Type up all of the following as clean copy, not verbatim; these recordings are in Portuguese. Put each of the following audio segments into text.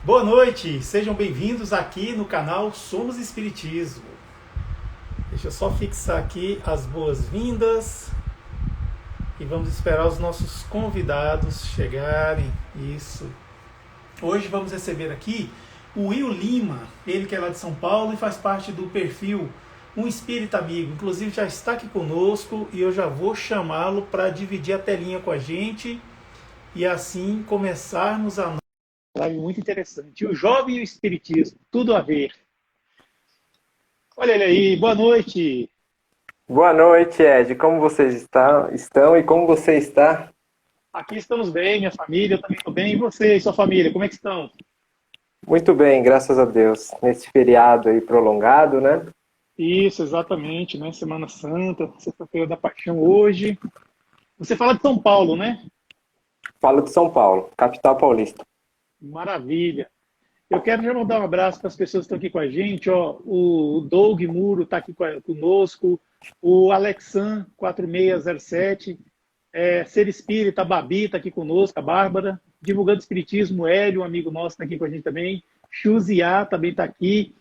Boa noite, sejam bem-vindos aqui no canal Somos Espiritismo. Deixa eu só fixar aqui as boas-vindas e vamos esperar os nossos convidados chegarem. Isso. Hoje vamos receber aqui o Will Lima, ele que é lá de São Paulo e faz parte do perfil Um Espírita Amigo. Inclusive já está aqui conosco e eu já vou chamá-lo para dividir a telinha com a gente e assim começarmos a live muito interessante. O jovem e o espiritismo, tudo a ver. Olha ele aí, boa noite. Boa noite, Ed. Como vocês estão e como você está? Aqui estamos bem, minha família, eu também estou bem. E você e sua família, como é que estão? Muito bem, graças a Deus. Nesse feriado aí prolongado, né? Isso, exatamente, né? Semana Santa, Sexta-feira da Paixão hoje. Você fala de São Paulo, né? Falo de São Paulo, capital paulista. Maravilha. Eu quero já mandar um abraço para as pessoas que estão aqui com a gente. Ó, o Doug Muro está aqui conosco, o Alexan 4607, Ser Espírita, a Babi está aqui conosco, a Bárbara, Divulgando Espiritismo, Hélio, um amigo nosso está aqui com a gente também, Xuziá também está aqui,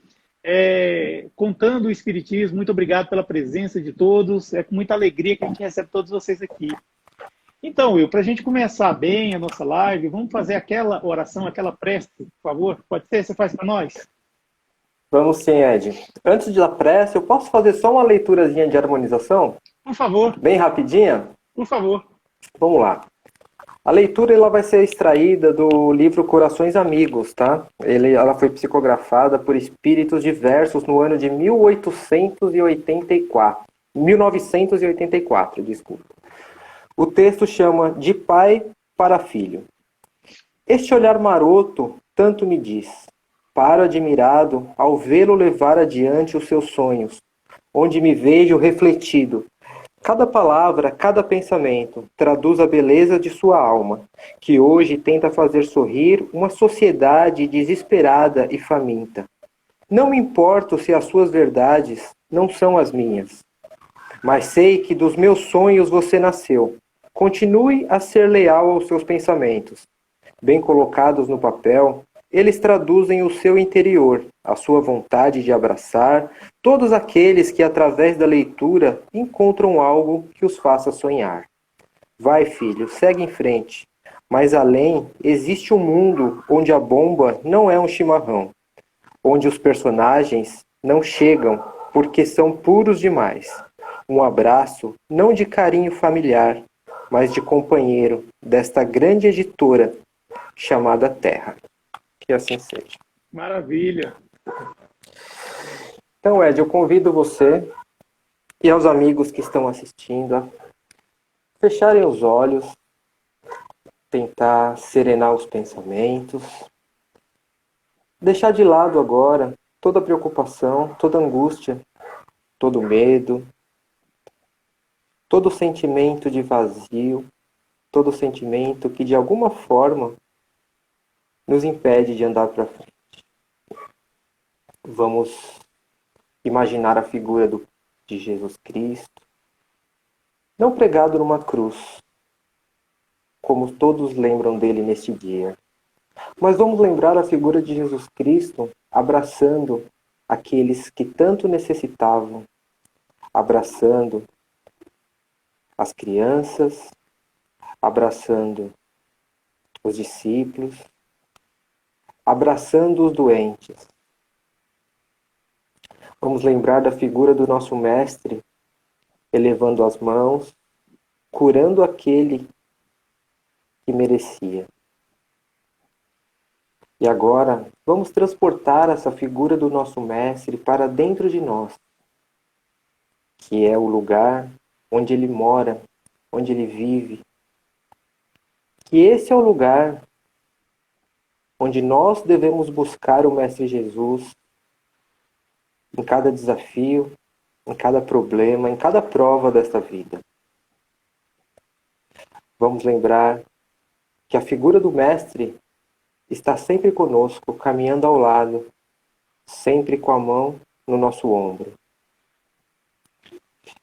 Contando o Espiritismo, muito obrigado pela presença de todos, é com muita alegria que a gente recebe todos vocês aqui. Então, Will, para a gente começar bem a nossa live, vamos fazer aquela oração, aquela prece, por favor? Pode ser? Você faz para nós? Vamos sim, Ed. Antes da prece, eu posso fazer só uma leiturazinha de harmonização? Por favor, Bem rapidinha? por favor. Vamos lá. A leitura ela vai ser extraída do livro Corações Amigos, tá? Ela foi psicografada por espíritos diversos no ano de 1884. 1984, desculpa. O texto chama De Pai para Filho. Este olhar maroto tanto me diz. Paro admirado ao vê-lo levar adiante os seus sonhos, onde me vejo refletido. Cada palavra, cada pensamento traduz a beleza de sua alma, que hoje tenta fazer sorrir uma sociedade desesperada e faminta. Não me importo se as suas verdades não são as minhas, mas sei que dos meus sonhos você nasceu. Continue a ser leal aos seus pensamentos. Bem colocados no papel, eles traduzem o seu interior, a sua vontade de abraçar todos aqueles que, através da leitura, encontram algo que os faça sonhar. Vai, filho, segue em frente. Mais além, existe um mundo onde a bomba não é um chimarrão, onde os personagens não chegam porque são puros demais. Um abraço, não de carinho familiar, mas de companheiro desta grande editora chamada Terra. Que assim seja. Maravilha. Então, Ed, eu convido você e aos amigos que estão assistindo a fecharem os olhos, tentar serenar os pensamentos, deixar de lado agora toda preocupação, toda angústia, todo medo, todo sentimento de vazio, todo sentimento que de alguma forma nos impede de andar para frente. Vamos imaginar a figura de Jesus Cristo, não pregado numa cruz, como todos lembram dele neste dia, mas vamos lembrar a figura de Jesus Cristo abraçando aqueles que tanto necessitavam, abraçando as crianças, abraçando os discípulos, abraçando os doentes. Vamos lembrar da figura do nosso Mestre, elevando as mãos, curando aquele que merecia. E agora, vamos transportar essa figura do nosso Mestre para dentro de nós, que é o lugar onde ele mora, onde ele vive. Que esse é o lugar onde nós devemos buscar o Mestre Jesus em cada desafio, em cada problema, em cada prova desta vida. Vamos lembrar que a figura do Mestre está sempre conosco, caminhando ao lado, sempre com a mão no nosso ombro.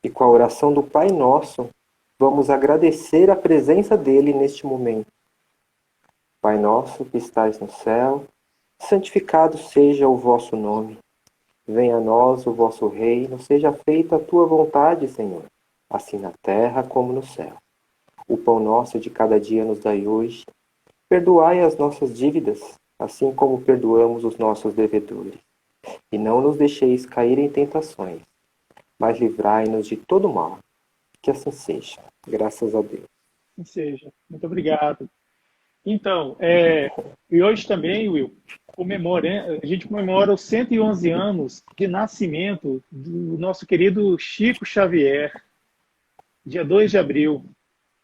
E com a oração do Pai Nosso, vamos agradecer a presença dele neste momento. Pai nosso que estais no céu, santificado seja o vosso nome. Venha a nós o vosso reino, seja feita a tua vontade, Senhor, assim na terra como no céu. O pão nosso de cada dia nos dai hoje. Perdoai as nossas dívidas, assim como perdoamos os nossos devedores. E não nos deixeis cair em tentações, mas livrai-nos de todo mal. Que assim seja. Graças a Deus. Assim seja. Muito obrigado. Então, e hoje também, Will, a gente comemora os 111 anos de nascimento do nosso querido Chico Xavier, dia 2 de abril.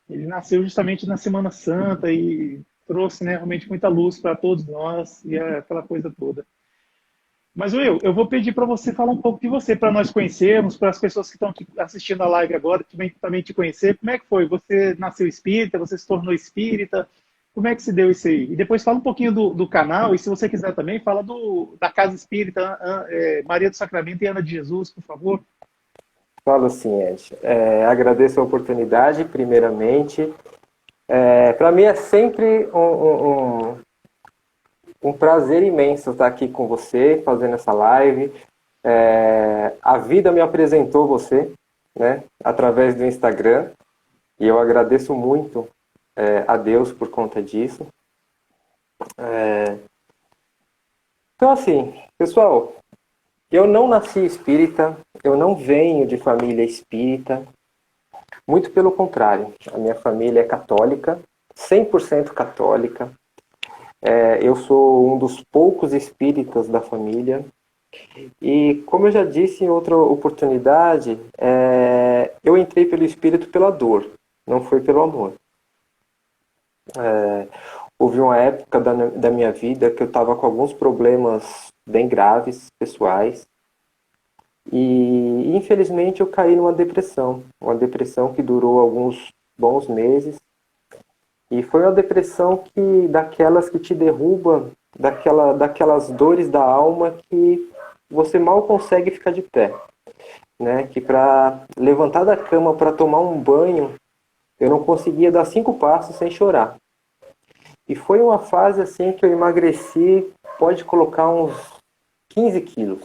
Ele nasceu justamente na Semana Santa e trouxe, né, realmente muita luz para todos nós e aquela coisa toda. Mas, Will, eu vou pedir para você falar um pouco de você, para nós conhecermos, para as pessoas que estão assistindo a live agora, também te conhecer. Como é que foi? Você nasceu espírita, você se tornou espírita? Como é que se deu isso aí? E depois fala um pouquinho do canal, e se você quiser também, fala da Casa Espírita Maria do Sacramento e Ana de Jesus, por favor. Falo assim, Ed. Agradeço a oportunidade, primeiramente. Para mim é sempre um prazer imenso estar aqui com você, fazendo essa live. A vida me apresentou você, né, através do Instagram, e eu agradeço muito a Deus por conta disso. Então, assim, pessoal, eu não nasci espírita, eu não venho de família espírita, muito pelo contrário, a minha família é católica, 100% católica. Eu sou um dos poucos espíritas da família. E, como eu já disse em outra oportunidade, eu entrei pelo espírito pela dor, não foi pelo amor. Houve uma época da minha vida que eu estava com alguns problemas bem graves, pessoais, e infelizmente eu caí numa depressão, que durou alguns bons meses. E foi uma depressão daquelas que te derruba, daquelas dores da alma que você mal consegue ficar de pé, né? Que para levantar da cama para tomar um banho, eu não conseguia dar 5 passos sem chorar. E foi uma fase assim que eu emagreci, pode colocar uns 15 quilos.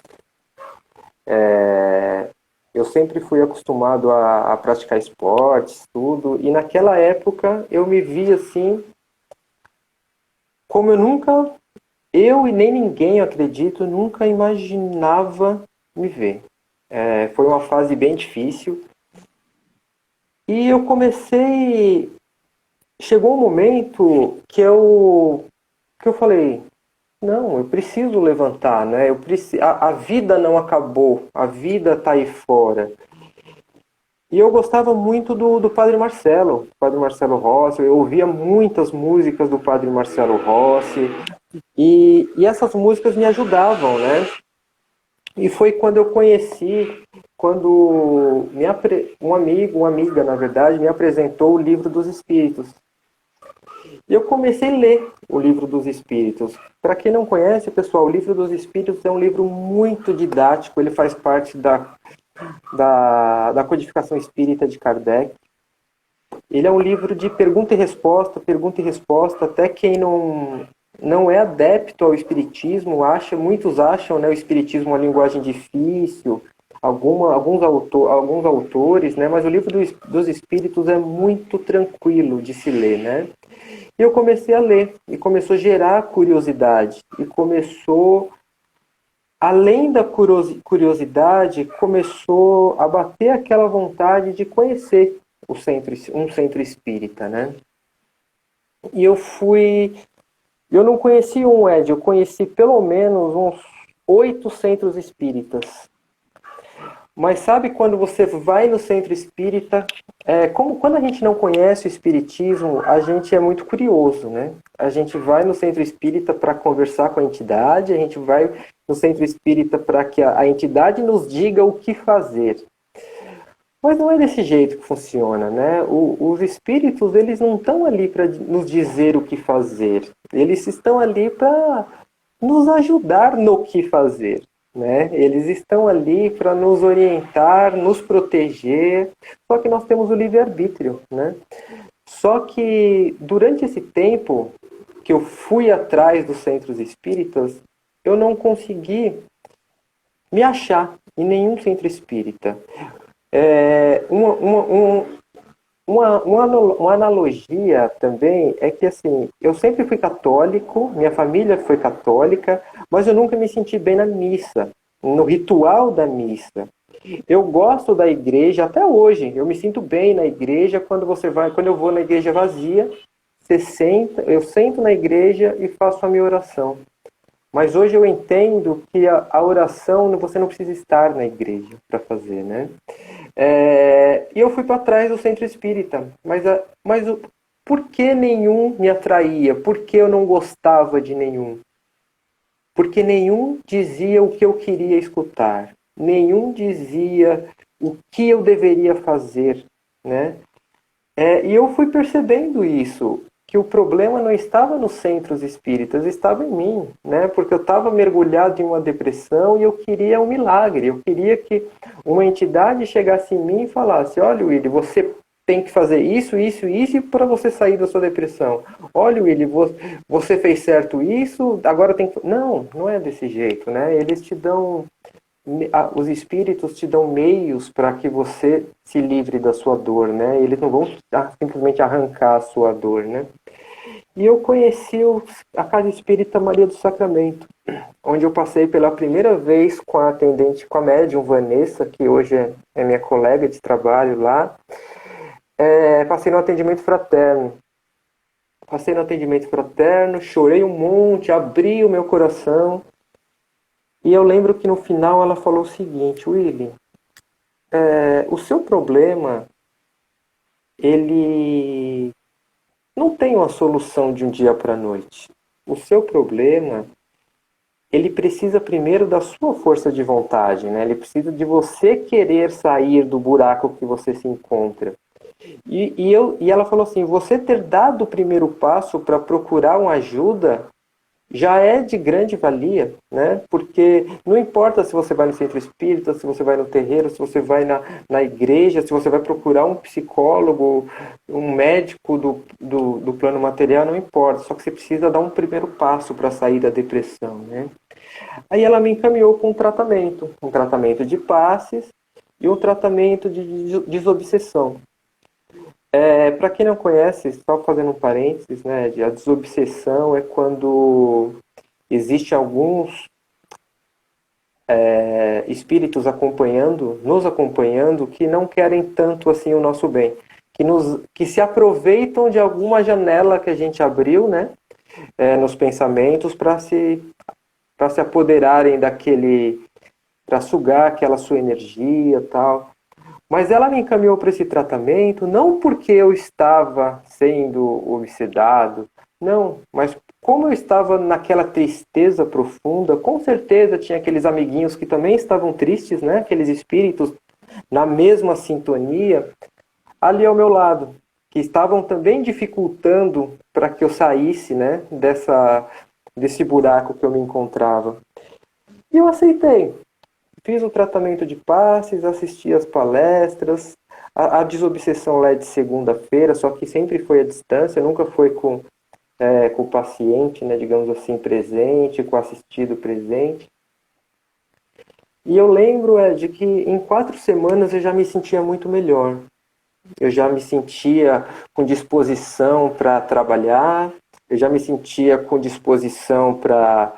Eu sempre fui acostumado a praticar esportes, tudo, e naquela época eu me vi assim, como eu e nem ninguém, eu acredito, nunca imaginava me ver. Foi uma fase bem difícil, e chegou um momento que eu falei, não, eu preciso levantar, né? A vida não acabou, a vida está aí fora. E eu gostava muito do Padre Marcelo Rossi, eu ouvia muitas músicas do Padre Marcelo Rossi, e essas músicas me ajudavam, né? E foi quando eu conheci, uma amiga, na verdade, me apresentou o Livro dos Espíritos. E eu comecei a ler o Livro dos Espíritos. Para quem não conhece, pessoal, o Livro dos Espíritos é um livro muito didático, ele faz parte da codificação espírita de Kardec. Ele é um livro de pergunta e resposta, até quem não é adepto ao espiritismo, muitos acham, né, o espiritismo uma linguagem difícil, alguns autores, né, mas o Livro dos Espíritos é muito tranquilo de se ler, né? E eu comecei a ler, e começou a gerar curiosidade, além da curiosidade, começou a bater aquela vontade de conhecer um centro espírita, né? E eu não conheci Ed, eu conheci pelo menos uns 8 centros espíritas. Mas sabe quando você vai no centro espírita, quando a gente não conhece o espiritismo, a gente é muito curioso, né? A gente vai no centro espírita para conversar com a entidade, a gente vai no centro espírita para que a entidade nos diga o que fazer. Mas não é desse jeito que funciona, né? Os espíritos, eles não estão ali para nos dizer o que fazer. Eles estão ali para nos ajudar no que fazer, né? Eles estão ali para nos orientar, nos proteger, só que nós temos o livre-arbítrio, né? Só que durante esse tempo que que eu fui atrás dos centros espíritas, eu não consegui me achar em nenhum centro espírita. Uma analogia também é que, assim, eu sempre fui católico, minha família foi católica, mas eu nunca me senti bem na missa, no ritual da missa. Eu gosto da igreja até hoje, eu me sinto bem na igreja quando eu vou na igreja vazia, eu sento na igreja e faço a minha oração. Mas hoje eu entendo que a oração você não precisa estar na igreja para fazer, né? E eu fui para trás do centro espírita, mas por que nenhum me atraía? Por que eu não gostava de nenhum? Porque nenhum dizia o que eu queria escutar, nenhum dizia o que eu deveria fazer, né? E eu fui percebendo isso, que o problema não estava nos centros espíritas, estava em mim, né? Porque eu estava mergulhado em uma depressão e eu queria um milagre, eu queria que uma entidade chegasse em mim e falasse: olha, Willy, você tem que fazer isso, isso, isso para você sair da sua depressão. Olha, Willy, você fez certo isso, agora tem que... Não, não é desse jeito, né? Eles te dão... Os espíritos te dão meios para que você se livre da sua dor, né? Eles não vão simplesmente arrancar a sua dor, né? E eu conheci a Casa Espírita Maria do Sacramento, onde eu passei pela primeira vez com a atendente, com a médium Vanessa, que hoje é minha colega de trabalho lá. Passei no atendimento fraterno. Chorei um monte, abri o meu coração. E eu lembro que no final ela falou o seguinte: Willy, o seu problema, ele não tem uma solução de um dia para a noite. O seu problema, ele precisa primeiro da sua força de vontade, né? Ele precisa de você querer sair do buraco que você se encontra. E ela falou assim: você ter dado o primeiro passo para procurar uma ajuda já é de grande valia, né? Porque não importa se você vai no centro espírita, se você vai no terreiro, se você vai na igreja, se você vai procurar um psicólogo, um médico do plano material, não importa. Só que você precisa dar um primeiro passo para sair da depressão, né? Aí ela me encaminhou com um tratamento de passes e um tratamento de desobsessão. Para quem não conhece, só fazendo um parênteses, né, a desobsessão é quando existe alguns espíritos nos acompanhando, que não querem tanto assim o nosso bem, que se aproveitam de alguma janela que a gente abriu, né, nos pensamentos para se apoderarem para sugar aquela sua energia e tal. Mas ela me encaminhou para esse tratamento não porque eu estava sendo obsedado, não, mas como eu estava naquela tristeza profunda, com certeza tinha aqueles amiguinhos que também estavam tristes, né? Aqueles espíritos na mesma sintonia, ali ao meu lado, que estavam também dificultando para que eu saísse, né? Desse buraco que eu me encontrava. E eu aceitei. Fiz o tratamento de passes, assisti às palestras. A desobsessão lá é de segunda-feira, só que sempre foi à distância, nunca foi com o paciente, né, digamos assim, presente, com o assistido presente. E eu lembro de que em 4 semanas eu já me sentia muito melhor. Eu já me sentia com disposição para trabalhar, eu já me sentia com disposição para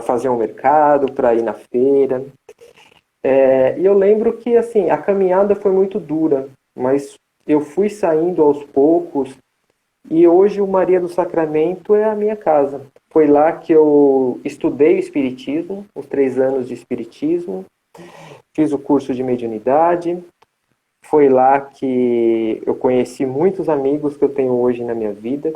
fazer um mercado, para ir na feira. E eu lembro que assim, a caminhada foi muito dura, mas eu fui saindo aos poucos e hoje o Maria do Sacramento é a minha casa. Foi lá que eu estudei o Espiritismo, os 3 anos de Espiritismo, fiz o curso de mediunidade. Foi lá que eu conheci muitos amigos que eu tenho hoje na minha vida.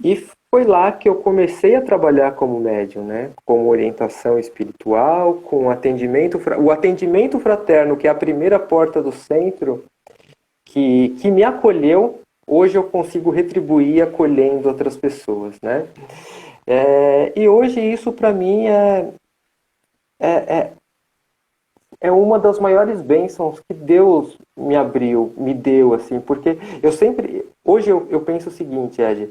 E foi lá que eu comecei a trabalhar como médium, né? Com orientação espiritual, com o atendimento fraterno, que é a primeira porta do centro, que me acolheu. Hoje eu consigo retribuir acolhendo outras pessoas, né? E hoje isso para mim é uma das maiores bênçãos que Deus me abriu, me deu, assim, porque eu sempre, hoje eu penso o seguinte, Ed,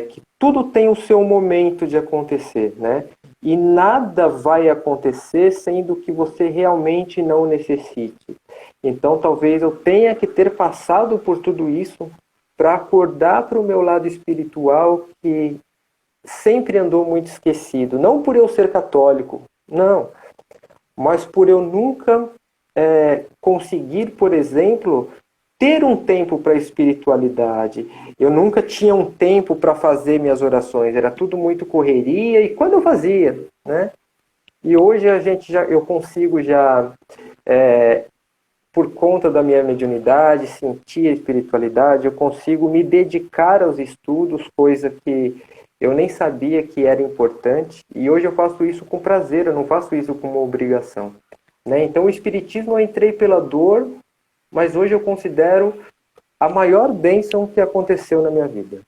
que tudo tem o seu momento de acontecer, né? E nada vai acontecer sendo que você realmente não necessite. Então, talvez eu tenha que ter passado por tudo isso para acordar para o meu lado espiritual que sempre andou muito esquecido. Não por eu ser católico, não, mas por eu nunca conseguir, por exemplo, ter um tempo para a espiritualidade. Eu nunca tinha um tempo para fazer minhas orações, era tudo muito correria, e quando eu fazia, né? E hoje eu consigo já, por conta da minha mediunidade, sentir a espiritualidade, eu consigo me dedicar aos estudos, coisa que eu nem sabia que era importante, e hoje eu faço isso com prazer, eu não faço isso como obrigação. Né? Então o espiritismo eu entrei pela dor, mas hoje eu considero a maior bênção que aconteceu na minha vida.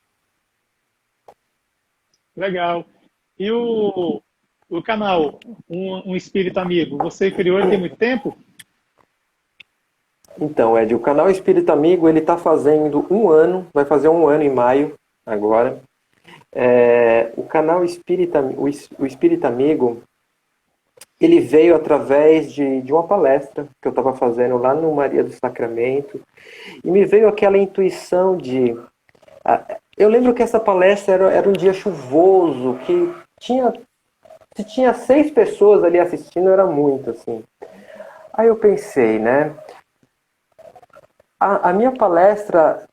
Legal. E o canal um Espírito Amigo, você criou ele tem muito tempo? Então, Ed, o canal Espírito Amigo, ele está fazendo 1 ano, vai fazer 1 ano em maio, agora. O canal o Espírito Amigo, ele veio através de uma palestra que eu estava fazendo lá no Maria do Sacramento, e me veio aquela intuição de... Eu lembro que essa palestra era um dia chuvoso, que se tinha 6 pessoas ali assistindo, era muito, assim. Aí eu pensei, né? A minha palestra,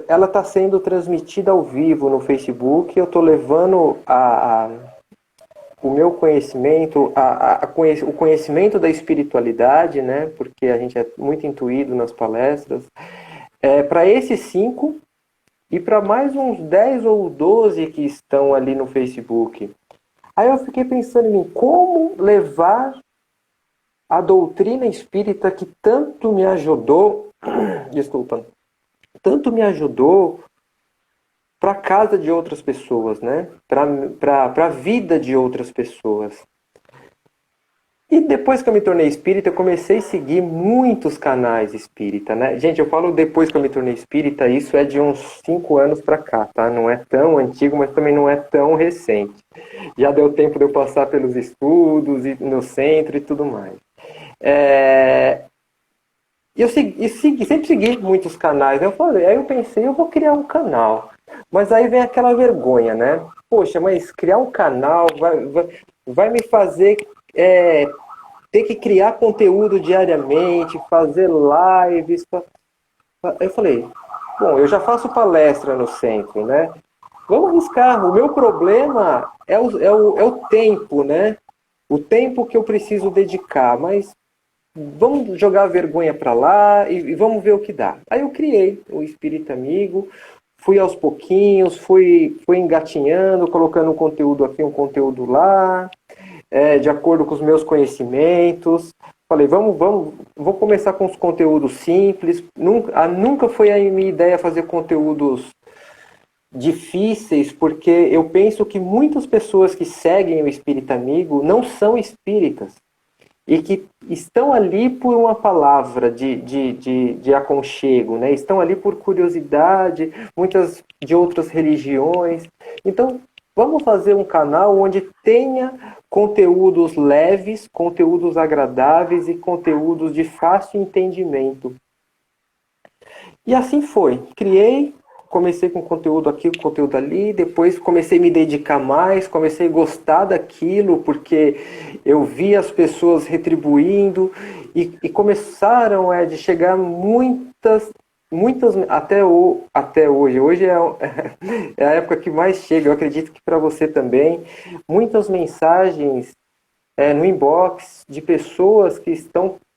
ela está sendo transmitida ao vivo no Facebook, eu estou levando o meu conhecimento, o conhecimento da espiritualidade, né? Porque a gente é muito intuído nas palestras, para esses 5 e para mais uns 10 ou 12 que estão ali no Facebook. Aí eu fiquei pensando em mim, como levar a doutrina espírita que tanto me ajudou, desculpa, tanto me ajudou para a casa de outras pessoas, né? Para a vida de outras pessoas. E depois que eu me tornei espírita, eu comecei a seguir muitos canais espírita, né? Gente, eu falo depois que eu me tornei espírita, isso é de uns 5 anos para cá, tá? Não é tão antigo, mas também não é tão recente. Já deu tempo de eu passar pelos estudos e no centro e tudo mais. Eu sempre segui muitos canais. Aí eu pensei, eu vou criar um canal. Mas aí vem aquela vergonha, né? Poxa, mas criar um canal vai me fazer ter que criar conteúdo diariamente, fazer lives. Eu falei, bom, eu já faço palestra no centro, né? Vamos arriscar. O meu problema é o tempo, né? O tempo que eu preciso dedicar, mas vamos jogar a vergonha para lá e vamos ver o que dá. Aí eu criei o Espírito Amigo, fui aos pouquinhos, fui engatinhando, colocando um conteúdo aqui, um conteúdo lá, de acordo com os meus conhecimentos. Falei, vou começar com os conteúdos simples. Nunca foi a minha ideia fazer conteúdos difíceis, porque eu penso que muitas pessoas que seguem o Espírito Amigo não são espíritas e que estão ali por uma palavra de aconchego, né? Estão ali por curiosidade, muitas de outras religiões. Então, vamos fazer um canal onde tenha conteúdos leves, conteúdos agradáveis e conteúdos de fácil entendimento. E assim foi. Comecei com conteúdo aqui, conteúdo ali, depois comecei a me dedicar mais, comecei a gostar daquilo, porque eu vi as pessoas retribuindo e começaram de chegar muitas até hoje. Hoje é a época que mais chega, eu acredito que para você também, muitas mensagens no inbox de pessoas que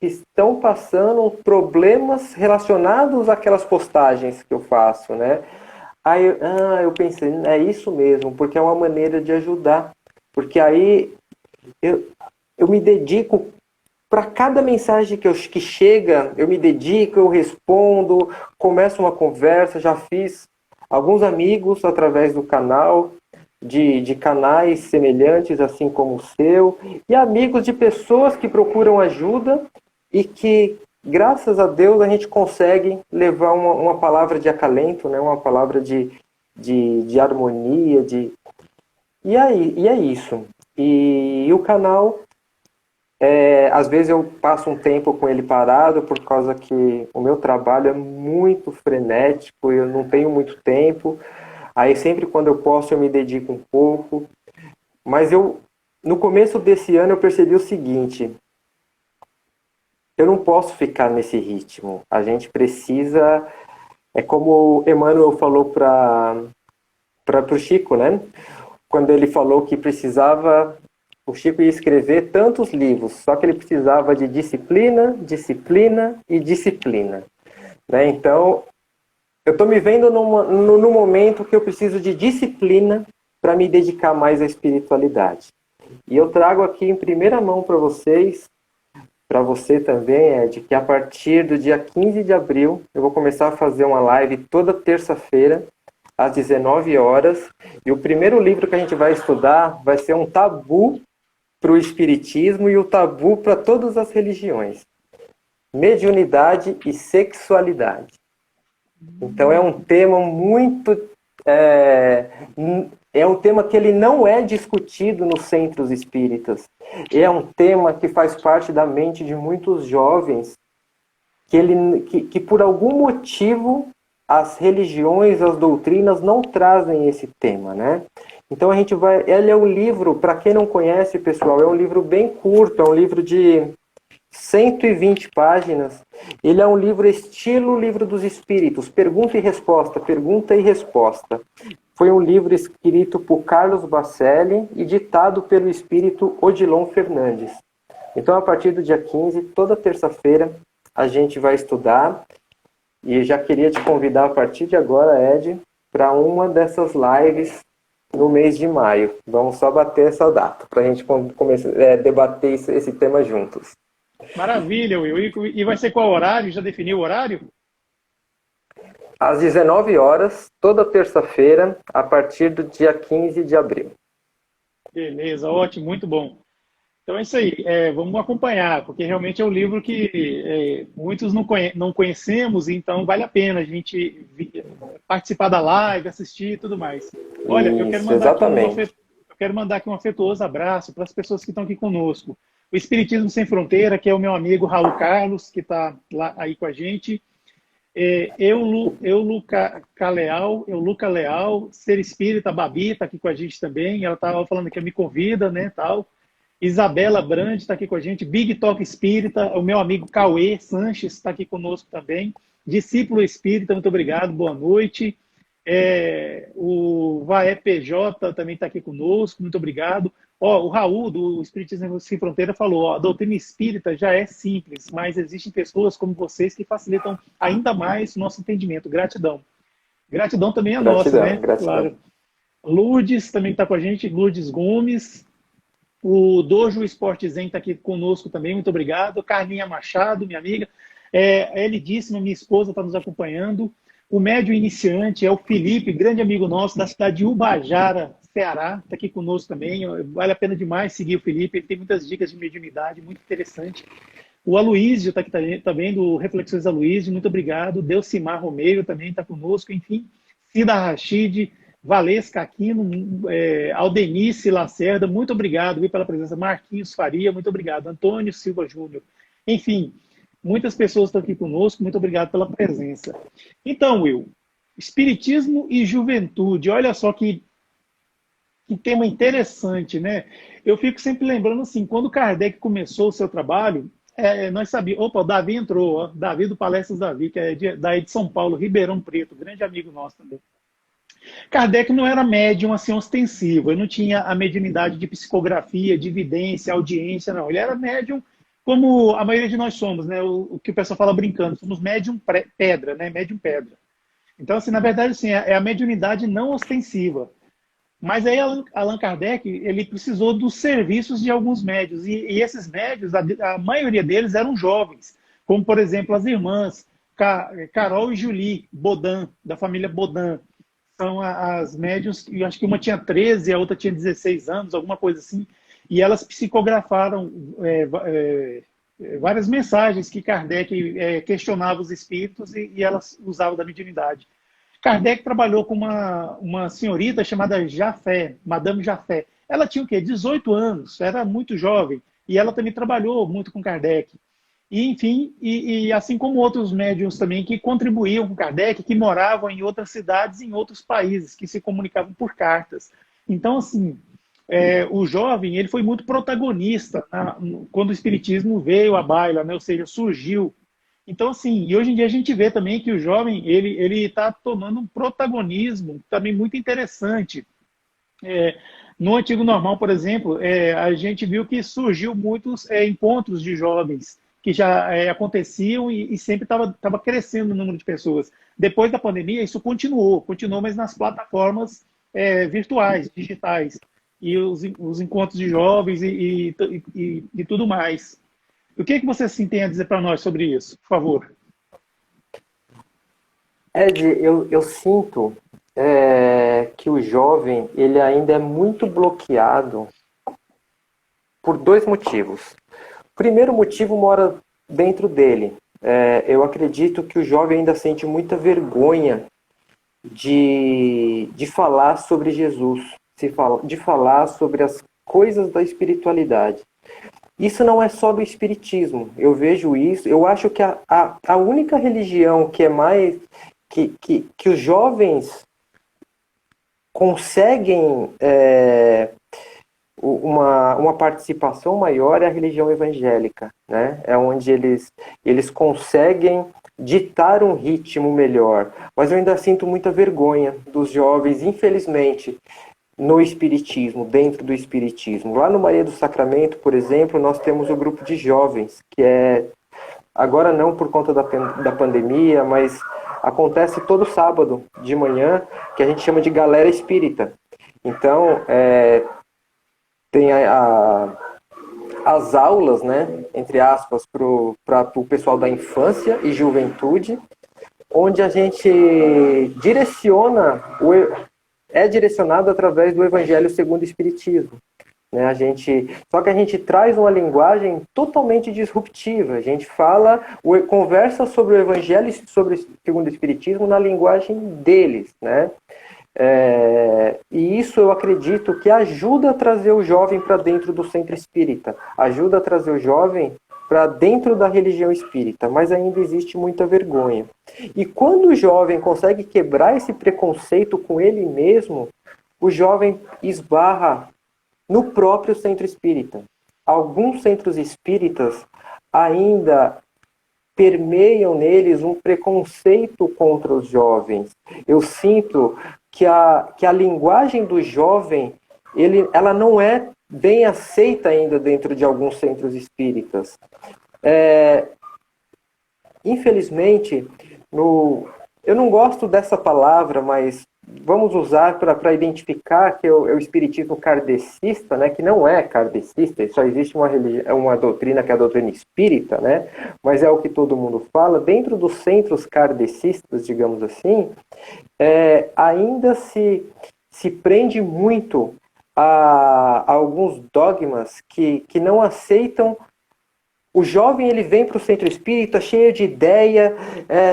estão passando problemas relacionados àquelas postagens que eu faço, né? Aí eu pensei, é isso mesmo, porque é uma maneira de ajudar. Porque aí eu me dedico para cada mensagem que chega, eu me dedico, eu respondo, começo uma conversa, já fiz alguns amigos através do canal, de canais semelhantes, assim como o seu, e amigos de pessoas que procuram ajuda e que, graças a Deus, a gente consegue levar uma palavra de acalento, né? Uma palavra de harmonia, e é isso. E o canal, às vezes eu passo um tempo com ele parado por causa que o meu trabalho é muito frenético, eu não tenho muito tempo. Aí sempre quando eu posso eu me dedico um pouco. Mas no começo desse ano eu percebi o seguinte: eu não posso ficar nesse ritmo. A gente precisa, é como o Emmanuel falou para o Chico, né? Quando ele falou que precisava, o Chico ia escrever tantos livros, só que ele precisava de disciplina, disciplina e disciplina, né? Então, eu estou me vendo no momento que eu preciso de disciplina para me dedicar mais à espiritualidade. E eu trago aqui em primeira mão para vocês, para você também, Ed, que a partir do dia 15 de abril eu vou começar a fazer uma live toda terça-feira, às 19 horas. E o primeiro livro que a gente vai estudar vai ser um tabu para o espiritismo e o tabu para todas as religiões: mediunidade e sexualidade. Então é um tema muito... É um tema que ele não é discutido nos centros espíritas. É um tema que faz parte da mente de muitos jovens que por algum motivo as religiões, as doutrinas não trazem esse tema, né? Então a gente vai... Ele é um livro, para quem não conhece, pessoal, é um livro bem curto, é um livro de 120 páginas. Ele é um livro estilo Livro dos Espíritos, pergunta e resposta, pergunta e resposta. Foi um livro escrito por Carlos Bacelli e ditado pelo espírito Odilon Fernandes. Então, a partir do dia 15, toda terça-feira, a gente vai estudar. E já queria te convidar a partir de agora, Ed, para uma dessas lives no mês de maio. Vamos só bater essa data, para a gente começar a debater esse tema juntos. Maravilha, Will. E vai ser qual horário? Já definiu o horário? Às 19 horas, toda terça-feira, a partir do dia 15 de abril. Beleza, ótimo, muito bom. Então é isso aí, vamos acompanhar, porque realmente é um livro que muitos não conhecemos, então vale a pena a gente participar da live, assistir e tudo mais. Olha, Isso, eu quero mandar aqui um afetuoso abraço para as pessoas que estão aqui conosco. O Espiritismo Sem Fronteira, que é o meu amigo Raul Carlos, que está lá aí com a gente. Luca Leal, Ser Espírita, Babi está aqui com a gente também. Ela estava falando que me convida, né, tal. Isabela Brandi está aqui com a gente. Big Talk Espírita, o meu amigo Cauê Sanches está aqui conosco também. Discípulo Espírita, muito obrigado, boa noite. O Vaé PJ também está aqui conosco, muito obrigado. O Raul, do Espiritismo Sem Fronteira, falou: a doutrina espírita já é simples, mas existem pessoas como vocês que facilitam ainda mais o nosso entendimento. Gratidão. Gratidão também é nossa, né? Gratidão. Claro. Lourdes também está com a gente, Lourdes Gomes. O Dojo Esporte Zen está aqui conosco também, muito obrigado. Carlinha Machado, minha amiga. Elidíssima, minha esposa, está nos acompanhando. O médium iniciante é o Felipe, grande amigo nosso, da cidade de Ubajara, Ceará, está aqui conosco também. Vale a pena demais seguir o Felipe, ele tem muitas dicas de mediunidade, muito interessante. O Aloísio está aqui também, do Reflexões Aloísio, muito obrigado. Delcimar Romeiro também está conosco, enfim. Cida Rachid, Valesca Aquino, Aldenice Lacerda, muito obrigado pela presença. Marquinhos Faria, muito obrigado. Antônio Silva Júnior. Enfim, muitas pessoas estão aqui conosco, muito obrigado pela presença. Então, Will, Espiritismo e Juventude, olha só que tema interessante, né? Eu fico sempre lembrando assim, quando Kardec começou o seu trabalho, nós sabíamos... Opa, o Davi entrou, ó, Davi do Palestras Davi, que é daí de São Paulo, Ribeirão Preto, grande amigo nosso também. Kardec não era médium assim ostensivo, ele não tinha a mediunidade de psicografia, de evidência, audiência, não. Ele era médium como a maioria de nós somos, né? O que o pessoal fala brincando, somos médium pedra, né? Médium pedra. Então, assim, na verdade, assim, é a mediunidade não ostensiva. Mas aí Allan Kardec, ele precisou dos serviços de alguns médios, e esses médios, a maioria deles eram jovens, como, por exemplo, as irmãs Carol e Julie Baudin, da família Baudin. são as médiuns, eu acho que uma tinha 13, a outra tinha 16 anos, alguma coisa assim, e elas psicografaram várias mensagens que Kardec questionava os espíritos e elas usavam da mediunidade. Kardec trabalhou com uma senhorita chamada Jafé, Madame Jafé. Ela tinha o quê? 18 anos, era muito jovem, e ela também trabalhou muito com Kardec. E, enfim, assim como outros médiuns também que contribuíam com Kardec, que moravam em outras cidades, em outros países, que se comunicavam por cartas. Então, assim, o jovem ele foi muito protagonista quando o Espiritismo veio à baila, né? Ou seja, surgiu. Então, assim, e hoje em dia a gente vê também que o jovem ele está tomando um protagonismo também muito interessante. No Antigo Normal, por exemplo, a gente viu que surgiu muitos encontros de jovens que já aconteciam e sempre estava crescendo o número de pessoas. Depois da pandemia, isso continuou, mas nas plataformas virtuais, digitais, e os encontros de jovens e tudo mais. O que você assim, tem a dizer para nós sobre isso, por favor? Ed, eu sinto que o jovem ele ainda é muito bloqueado por dois motivos. O primeiro motivo mora dentro dele. Eu acredito que o jovem ainda sente muita vergonha de falar sobre Jesus, de falar sobre as coisas da espiritualidade. Isso não é só do espiritismo. Eu vejo isso. Eu acho que a única religião que é mais que os jovens conseguem uma participação maior é a religião evangélica, né? É onde eles conseguem ditar um ritmo melhor. Mas eu ainda sinto muita vergonha dos jovens, infelizmente, no espiritismo, dentro do espiritismo. Lá no Maria do Sacramento, por exemplo, nós temos o grupo de jovens, que agora não por conta da pandemia, mas acontece todo sábado de manhã, que a gente chama de galera espírita. Então, tem as aulas, né, entre aspas, para o pessoal da infância e juventude, onde a gente é direcionado através do Evangelho segundo o Espiritismo. Né? Só que a gente traz uma linguagem totalmente disruptiva. A gente conversa sobre o Evangelho segundo o Espiritismo na linguagem deles. Né? E isso eu acredito que ajuda a trazer o jovem para dentro do centro espírita, ajuda a trazer o jovem para dentro da religião espírita, mas ainda existe muita vergonha. E quando o jovem consegue quebrar esse preconceito com ele mesmo, o jovem esbarra no próprio centro espírita. Alguns centros espíritas ainda permeiam neles um preconceito contra os jovens. Eu sinto que a linguagem do jovem ela não é bem aceita ainda dentro de alguns centros espíritas. Infelizmente, eu não gosto dessa palavra, mas vamos usar para identificar que é o espiritismo kardecista, né, que não é kardecista, só existe uma doutrina que é a doutrina espírita, né, mas é o que todo mundo fala. Dentro dos centros kardecistas, digamos assim, ainda se prende muito a alguns dogmas que não aceitam. O jovem ele vem para o centro espírita cheio de ideia,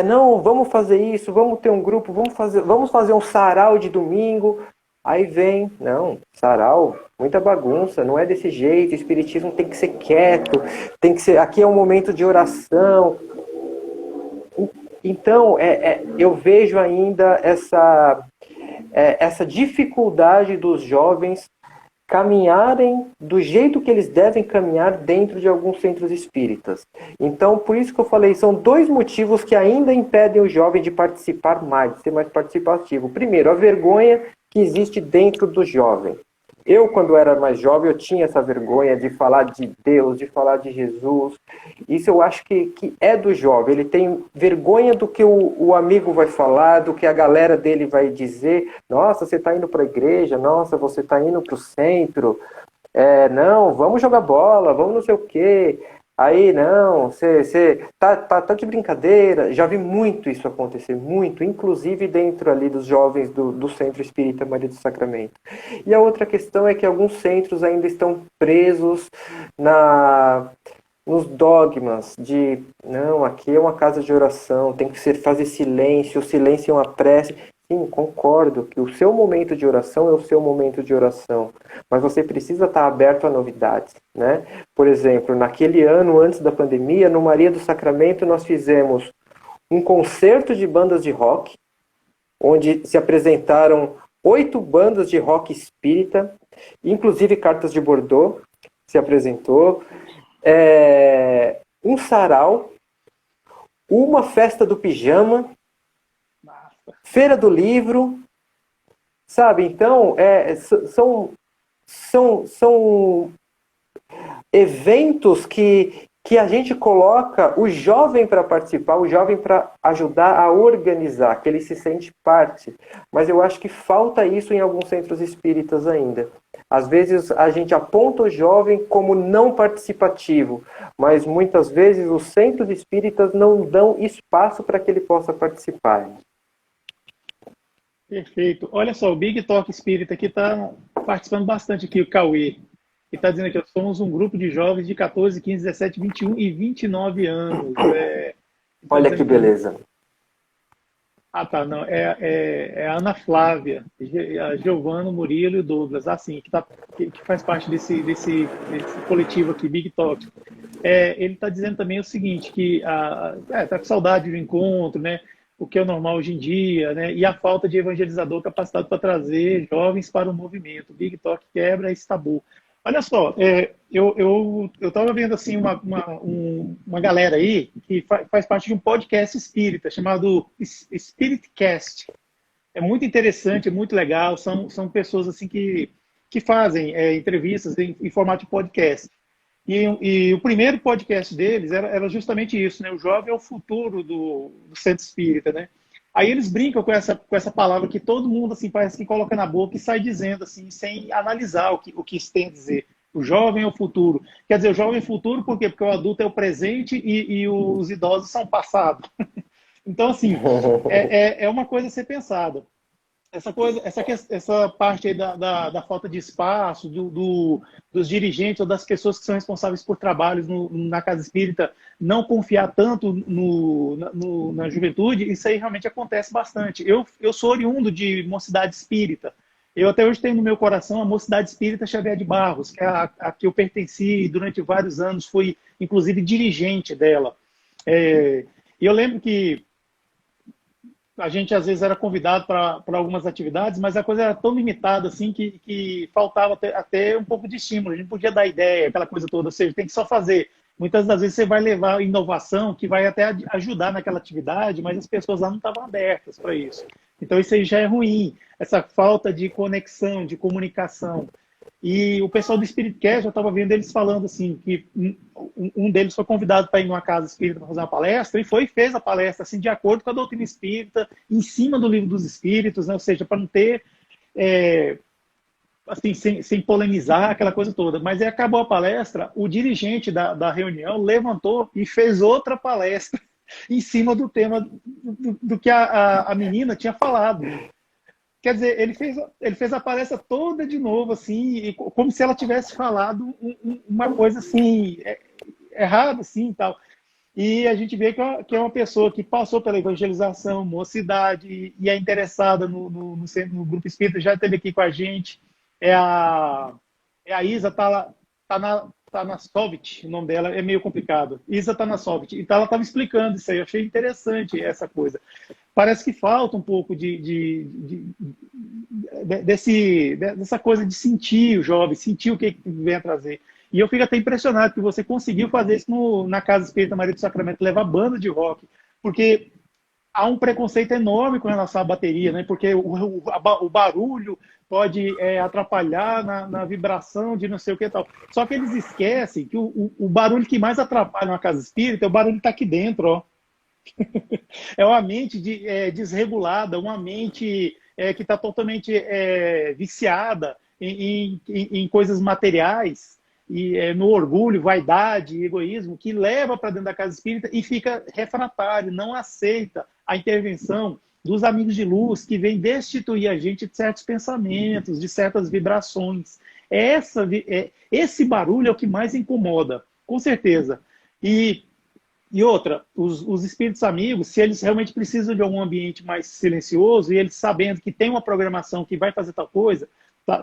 não, vamos fazer isso, vamos ter um grupo, vamos fazer um sarau de domingo. Aí vem, não, sarau, muita bagunça, não é desse jeito, o espiritismo tem que ser quieto, aqui é um momento de oração. Então, eu vejo ainda essa dificuldade dos jovens caminharem do jeito que eles devem caminhar dentro de alguns centros espíritas. Então, por isso que eu falei, são dois motivos que ainda impedem o jovem de participar mais, de ser mais participativo. Primeiro, a vergonha que existe dentro do jovem. Eu, quando era mais jovem, eu tinha essa vergonha de falar de Deus, de falar de Jesus. Isso eu acho que é do jovem. Ele tem vergonha do que o amigo vai falar, do que a galera dele vai dizer. Nossa, você está indo para a igreja. Nossa, você está indo para o centro. Não, vamos jogar bola, vamos não sei o quê. Aí, não, você tá de brincadeira. Já vi muito isso acontecer, muito, inclusive dentro ali dos jovens do Centro Espírita Maria do Sacramento. E a outra questão é que alguns centros ainda estão presos nos dogmas de, não, aqui é uma casa de oração, tem que fazer silêncio, o silêncio é uma prece. Sim, concordo que o seu momento de oração é o seu momento de oração, mas você precisa estar aberto a novidades, né? Por exemplo, naquele ano antes da pandemia, no Maria do Sacramento, nós fizemos um concerto de bandas de rock, onde se apresentaram 8 bandas de rock espírita, inclusive Cartas de Bordeaux se apresentou, um sarau, uma festa do pijama, feira do livro, sabe? Então, são eventos que a gente coloca o jovem para participar, o jovem para ajudar a organizar, que ele se sente parte. Mas eu acho que falta isso em alguns centros espíritas ainda. Às vezes a gente aponta o jovem como não participativo, mas muitas vezes os centros espíritas não dão espaço para que ele possa participar. Perfeito. Olha só, o Big Talk Espírita aqui está participando bastante aqui, o Cauê. E está dizendo aqui, somos um grupo de jovens de 14, 15, 17, 21 e 29 anos. Olha que beleza. Ah, tá, não. É a Ana Flávia, a Giovana, o Murilo e o Douglas, assim, que faz parte desse coletivo aqui, Big Talk. Ele está dizendo também o seguinte, que tá com saudade do encontro, né? O que é normal hoje em dia, né? E a falta de evangelizador capacitado para trazer jovens para o movimento. Big Talk quebra esse tabu. Olha só, eu estava vendo assim uma galera aí que faz parte de um podcast espírita chamado Spiritcast. É muito interessante, é muito legal. São pessoas assim que fazem entrevistas em formato de podcast. E o primeiro podcast deles era justamente isso, né? O jovem é o futuro do centro espírita, né? Aí eles brincam com essa palavra que todo mundo assim parece que coloca na boca e sai dizendo assim, sem analisar o que isso tem a dizer. O jovem é o futuro. Quer dizer, o jovem é o futuro por quê? Porque o adulto é o presente e os idosos são o passado. Então, assim, é uma coisa a ser pensada. Essa parte aí da falta de espaço, dos dirigentes ou das pessoas que são responsáveis por trabalhos na casa espírita não confiar tanto na juventude, isso aí realmente acontece bastante. Eu sou oriundo de Mocidade Espírita. Eu até hoje tenho no meu coração a Mocidade Espírita Xavier de Barros, que é a que eu pertenci durante vários anos, fui inclusive dirigente dela. E eu lembro que a gente às vezes era convidado para algumas atividades, mas a coisa era tão limitada assim que faltava até um pouco de estímulo. A gente podia dar ideia, aquela coisa toda, ou seja, tem que só fazer. Muitas das vezes você vai levar inovação que vai até ajudar naquela atividade, mas as pessoas lá não estavam abertas para isso. Então isso aí já é ruim, essa falta de conexão, de comunicação. E o pessoal do Spiritcast, eu estava vendo eles falando assim, que um deles foi convidado para ir numa casa espírita para fazer uma palestra, e fez a palestra assim, de acordo com a doutrina espírita, em cima do livro dos espíritos, né? Ou seja, para não ter, assim, sem polemizar, aquela coisa toda. Mas aí acabou a palestra, o dirigente da reunião levantou e fez outra palestra em cima do tema do que a menina tinha falado. Quer dizer, ele fez a palestra toda de novo, assim, como se ela tivesse falado uma coisa assim, errada, assim, e tal. E a gente vê que é uma pessoa que passou pela evangelização, mocidade, e é interessada no grupo espírita, já esteve aqui com a gente. É a Isa Tanasovich, o nome dela é meio complicado. Isa Tanasovich. Então ela estava explicando isso aí, eu achei interessante essa coisa. Parece que falta um pouco dessa coisa de sentir o jovem, sentir o que vem a trazer. E eu fico até impressionado que você conseguiu fazer isso na Casa Espírita Maria do Sacramento, levar banda de rock, porque há um preconceito enorme com relação à bateria, né? Porque o barulho pode atrapalhar na vibração de não sei o que e tal. Só que eles esquecem que o barulho que mais atrapalha uma casa espírita é o barulho que está aqui dentro, ó. É uma mente desregulada, uma mente que está totalmente viciada em coisas materiais no orgulho, vaidade, egoísmo, que leva para dentro da casa espírita e fica refratário, não aceita a intervenção dos amigos de luz que vêm destituir a gente de certos pensamentos, de certas vibrações. Esse barulho é o que mais incomoda, com certeza. E outra, os espíritos amigos, se eles realmente precisam de algum ambiente mais silencioso, e eles sabendo que tem uma programação que vai fazer tal coisa,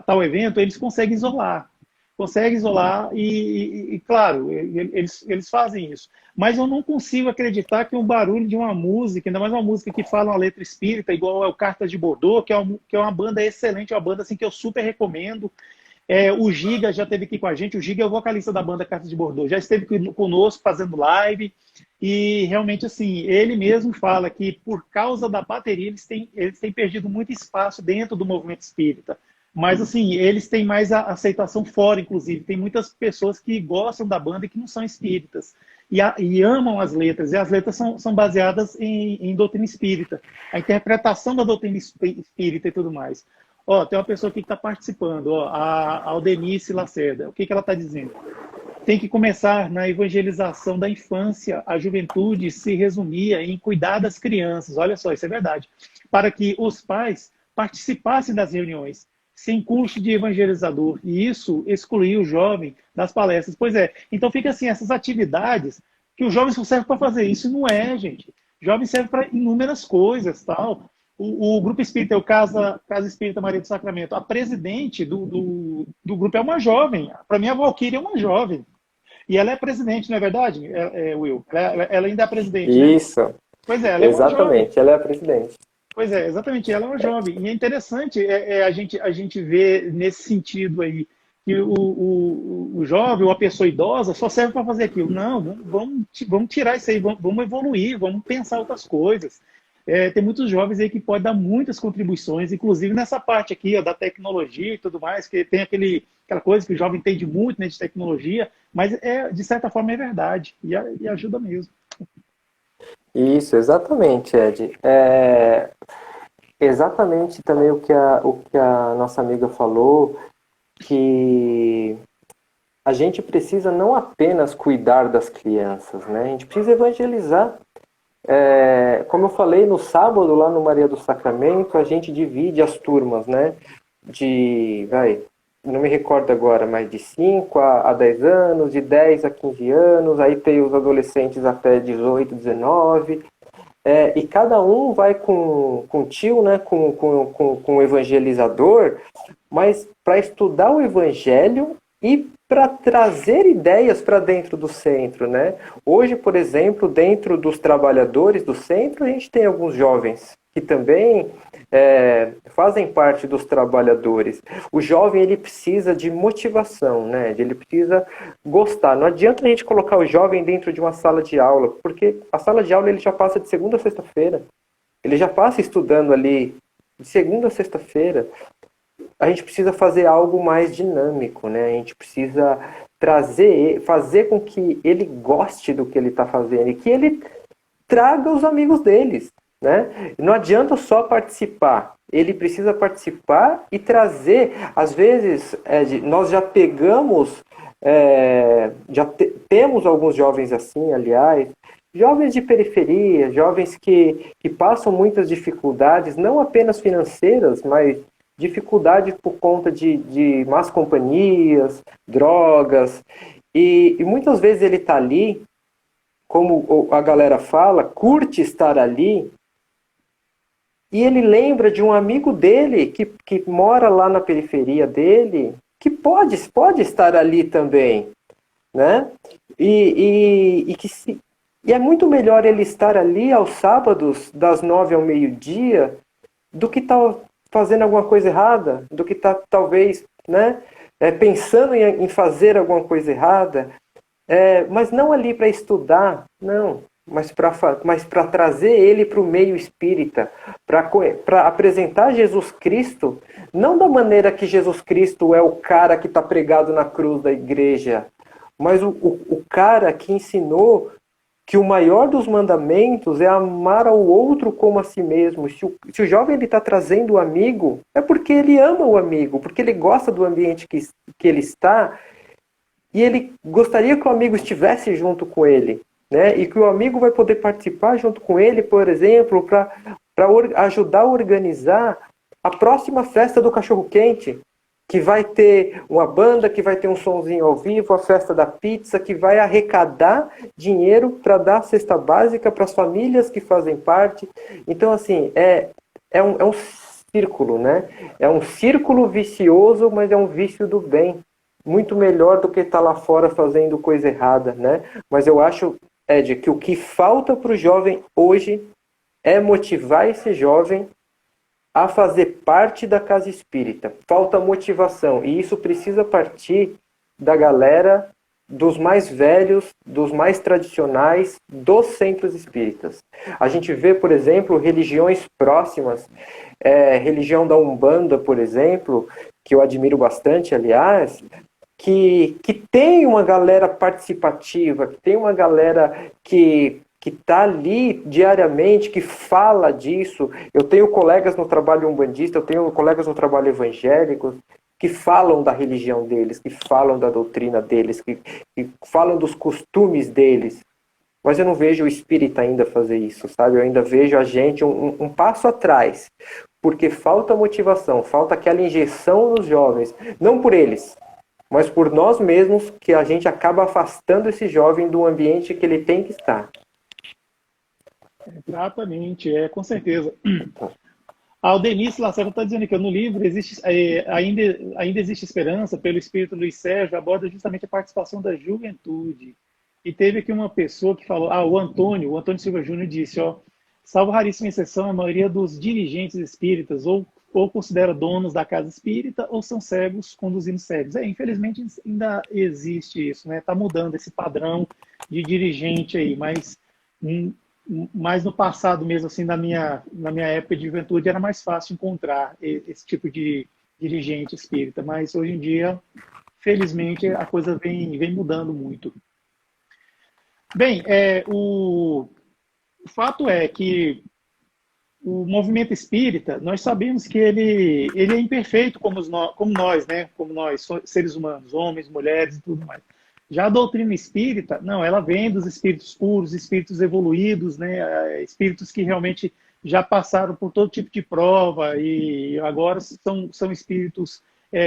tal evento, eles conseguem isolar. Claro, eles fazem isso. Mas eu não consigo acreditar que um barulho de uma música, ainda mais uma música que fala uma letra espírita, igual é o Cartas de Bordeaux, que é uma banda excelente, uma banda assim, que eu super recomendo. O Giga já esteve aqui com a gente. O Giga é o vocalista da banda Cartas de Bordeaux. Já esteve conosco fazendo live. E realmente, assim, ele mesmo fala que por causa da bateria, eles têm perdido muito espaço dentro do movimento espírita. Mas, assim, eles têm mais a aceitação fora, inclusive. Tem muitas pessoas que gostam da banda e que não são espíritas. E amam as letras. E as letras são baseadas em doutrina espírita. A interpretação da doutrina espírita e tudo mais. Tem uma pessoa aqui que está participando, a Aldenice Lacerda. O que ela está dizendo? Tem que começar na evangelização da infância, a juventude se resumia em cuidar das crianças. Olha só, isso é verdade. Para que os pais participassem das reuniões, sem curso de evangelizador. E isso excluiu o jovem das palestras. Pois é. Então fica assim, essas atividades que os jovens só servem para fazer. Isso não é, gente. Jovens servem para inúmeras coisas, tal. O Grupo Espírita, o Casa Espírita Maria do Sacramento, a presidente do grupo é uma jovem. Para mim, a Valquíria é uma jovem. E ela é presidente, não é verdade, Will? Ela ainda é presidente, né? Isso. Pois é, ela é uma jovem. Exatamente, ela é a presidente. Pois é, exatamente, ela é uma jovem. E é interessante a gente ver nesse sentido aí, que o jovem ou a pessoa idosa só serve para fazer aquilo. Não, vamos tirar isso aí, vamos evoluir, vamos pensar outras coisas. Tem muitos jovens aí que podem dar muitas contribuições, inclusive nessa parte aqui, da tecnologia e tudo mais, que tem aquela coisa que o jovem entende muito, né, de tecnologia, mas de certa forma é verdade, e ajuda mesmo. Isso, exatamente, Ed. Exatamente também o que a nossa amiga falou, que a gente precisa não apenas cuidar das crianças, né? A gente precisa evangelizar. Como eu falei, no sábado, lá no Maria do Sacramento, a gente divide as turmas, né? Não me recordo agora, mas de 5 a 10 anos, de 10 a 15 anos, aí tem os adolescentes até 18, 19, e cada um vai com tio, né? Com o evangelizador, mas para estudar o evangelho e para trazer ideias para dentro do centro, né? Hoje, por exemplo, dentro dos trabalhadores do centro, a gente tem alguns jovens que também fazem parte dos trabalhadores. O jovem, ele precisa de motivação, né? Ele precisa gostar. Não adianta a gente colocar o jovem dentro de uma sala de aula, porque a sala de aula ele já passa de segunda a sexta-feira. Ele já passa estudando ali de segunda a sexta-feira. A gente precisa fazer algo mais dinâmico, né? A gente precisa fazer com que ele goste do que ele está fazendo e que ele traga os amigos deles, né? Não adianta só participar, ele precisa participar e trazer. Às vezes, nós já pegamos, temos alguns jovens assim, aliás, jovens de periferia, jovens que passam muitas dificuldades, não apenas financeiras, mas dificuldade por conta de más companhias, drogas, e muitas vezes ele está ali, como a galera fala, curte estar ali, e ele lembra de um amigo dele que mora lá na periferia dele, que pode estar ali também, né? E é muito melhor ele estar ali aos sábados, das 9 ao meio-dia, do que fazendo alguma coisa errada, do que talvez, né, pensando em fazer alguma coisa errada, mas não ali para estudar, não, mas para trazer ele para o meio espírita, para apresentar Jesus Cristo, não da maneira que Jesus Cristo é o cara que está pregado na cruz da igreja, mas o cara que ensinou que o maior dos mandamentos é amar ao outro como a si mesmo. Se o jovem está trazendo o amigo, é porque ele ama o amigo, porque ele gosta do ambiente que ele está, e ele gostaria que o amigo estivesse junto com ele, né? E que o amigo vai poder participar junto com ele, por exemplo, para ajudar a organizar a próxima festa do cachorro-quente, que vai ter uma banda, que vai ter um sonzinho ao vivo, a festa da pizza, que vai arrecadar dinheiro para dar a cesta básica para as famílias que fazem parte. Então, assim, é um círculo, né? É um círculo vicioso, mas é um vício do bem. Muito melhor do que estar lá fora fazendo coisa errada, né? Mas eu acho, Ed, que o que falta para o jovem hoje é motivar esse jovem a fazer parte da casa espírita. Falta motivação. E isso precisa partir da galera, dos mais velhos, dos mais tradicionais, dos centros espíritas. A gente vê, por exemplo, religiões próximas, religião da Umbanda, por exemplo, que eu admiro bastante, aliás, que tem uma galera participativa, que tem uma galera que está ali diariamente, que fala disso. Eu tenho colegas no trabalho umbandista, eu tenho colegas no trabalho evangélico, que falam da religião deles, que falam da doutrina deles, que falam dos costumes deles. Mas eu não vejo o espírita ainda fazer isso, sabe? Eu ainda vejo a gente um passo atrás, porque falta motivação, falta aquela injeção nos jovens, não por eles, mas por nós mesmos, que a gente acaba afastando esse jovem do ambiente que ele tem que estar. Exatamente, com certeza. A Aldenice Lacerda está dizendo que no livro existe, ainda existe esperança, pelo espírito Luiz Sérgio, aborda justamente a participação da juventude. E teve aqui uma pessoa que falou, o Antônio Silva Júnior disse, salvo raríssima exceção, a maioria dos dirigentes espíritas ou considera donos da casa espírita ou são cegos conduzindo cegos. Infelizmente ainda existe isso, né? Está mudando esse padrão de dirigente aí, mas no passado mesmo, assim, na minha época de juventude, era mais fácil encontrar esse tipo de dirigente espírita, mas hoje em dia, felizmente, a coisa vem mudando muito. Bem, o fato é que o movimento espírita, nós sabemos que ele é imperfeito como nós, né? Como nós, seres humanos, homens, mulheres e tudo mais. Já a doutrina espírita, não, ela vem dos espíritos puros, espíritos evoluídos, né? Espíritos que realmente já passaram por todo tipo de prova e agora são espíritos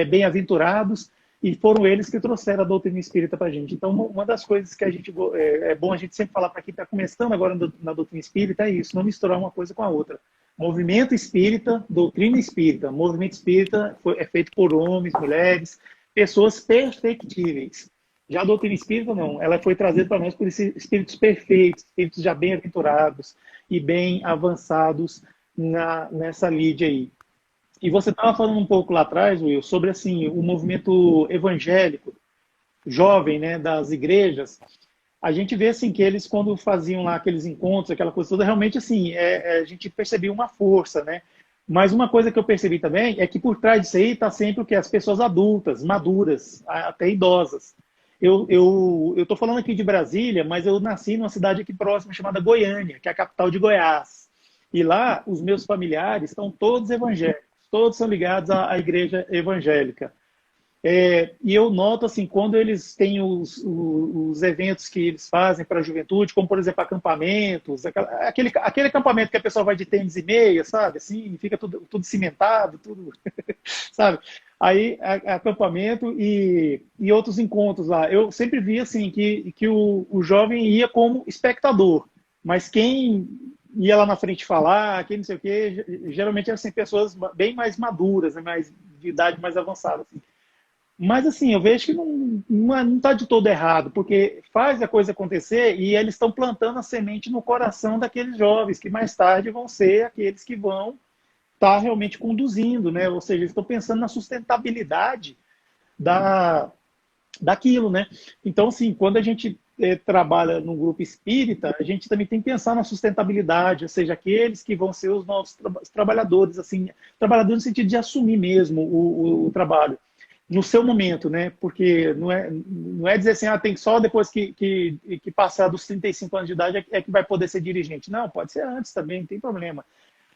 bem-aventurados, e foram eles que trouxeram a doutrina espírita para a gente. Então, uma das coisas que é bom a gente sempre falar para quem está começando agora na doutrina espírita é isso, não misturar uma coisa com a outra. Movimento espírita, doutrina espírita. Movimento espírita é feito por homens, mulheres, pessoas perfectíveis. Já a doutrina espírita, não. Ela foi trazida para nós por esses espíritos perfeitos, espíritos já bem-aventurados e bem avançados nessa lide aí. E você estava falando um pouco lá atrás, Will, sobre assim, o movimento evangélico jovem, né, das igrejas. A gente vê assim, que eles, quando faziam lá aqueles encontros, aquela coisa toda, realmente assim, a gente percebia uma força, né? Mas uma coisa que eu percebi também é que por trás disso aí está sempre o que? As pessoas adultas, maduras, até idosas. Eu estou falando aqui de Brasília, mas eu nasci numa cidade aqui próxima chamada Goiânia, que é a capital de Goiás. E lá, os meus familiares estão todos evangélicos. Todos são ligados à igreja evangélica. E eu noto, assim, quando eles têm os eventos que eles fazem para a juventude, como, por exemplo, acampamentos, aquele acampamento que a pessoa vai de tênis e meia, sabe? Assim, fica tudo cimentado, tudo, sabe? Aí, acampamento e outros encontros lá. Eu sempre vi, assim, que o jovem ia como espectador, mas quem ia lá na frente falar, quem não sei o quê, geralmente eram assim, pessoas bem mais maduras, né, de idade mais avançada. Assim. Mas assim, eu vejo que não está de todo errado, porque faz a coisa acontecer e eles estão plantando a semente no coração daqueles jovens, que mais tarde vão ser aqueles que vão estar realmente conduzindo, né? Ou seja, eles estão pensando na sustentabilidade daquilo, né? Então, assim, quando a gente trabalha no grupo espírita, a gente também tem que pensar na sustentabilidade, ou seja, aqueles que vão ser os novos trabalhadores, assim, trabalhadores no sentido de assumir mesmo o trabalho no seu momento, né? Porque não é dizer assim, tem só depois que passar dos 35 anos de idade é que vai poder ser dirigente. Não, pode ser antes também, não tem problema.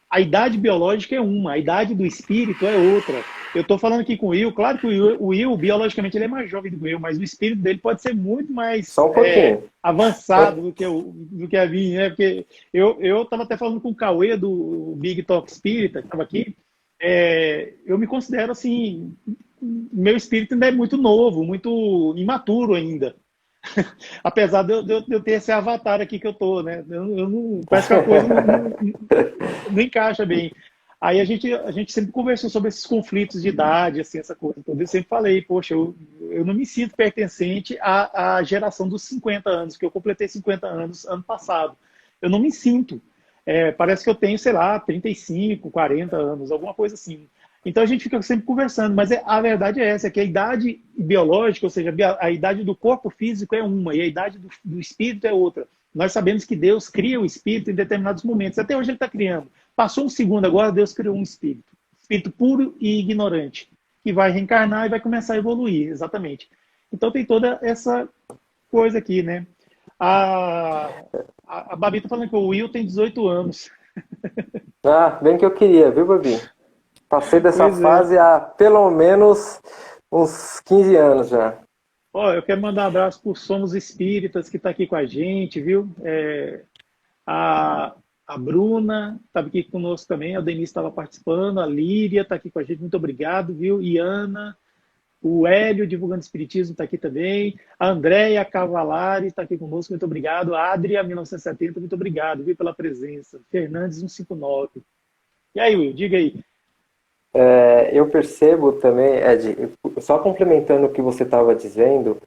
a idade biológica é uma, a idade do espírito é outra. Eu estou falando aqui com o Will, claro que o Will, biologicamente, ele é mais jovem do que eu, mas o espírito dele pode ser muito mais Só um pouquinho. avançado do que a minha, né? Porque eu estava até falando com o Cauê do Big Talk Espírita, que estava aqui, eu me considero assim, meu espírito ainda é muito novo, muito imaturo ainda. Apesar de eu ter esse avatar aqui que eu tô, né? Eu não, parece que a coisa não encaixa bem. Aí a gente sempre conversou sobre esses conflitos de idade, assim, essa coisa toda. Eu sempre falei, poxa, eu não me sinto pertencente à geração dos 50 anos, que eu completei 50 anos ano passado. Eu não me sinto. Parece que eu tenho, sei lá, 35, 40 anos, alguma coisa assim. Então a gente fica sempre conversando, mas a verdade é essa, que a idade biológica, ou seja, a idade do corpo físico é uma e a idade do espírito é outra. Nós sabemos que Deus cria o espírito em determinados momentos. Até hoje ele está criando. Passou um segundo agora, Deus criou um espírito. Espírito puro e ignorante, que vai reencarnar e vai começar a evoluir, exatamente. Então tem toda essa coisa aqui, né? A Babi está falando que o Will tem 18 anos. Ah, bem que eu queria, viu, Babi? Passei dessa Pois é. fase há pelo menos uns 15 anos já. Ó, eu quero mandar um abraço por Somos Espíritas, que está aqui com a gente, viu? A Bruna estava aqui conosco também, a Denise estava participando, a Líria está aqui com a gente, muito obrigado, viu? Iana, o Hélio, Divulgando Espiritismo, está aqui também, a Andréia Cavalari está aqui conosco, muito obrigado, a Adria, 1970, muito obrigado, viu, pela presença, Fernandes, 159. E aí, Will, diga aí. Eu percebo também, Ed, só complementando o que você estava dizendo,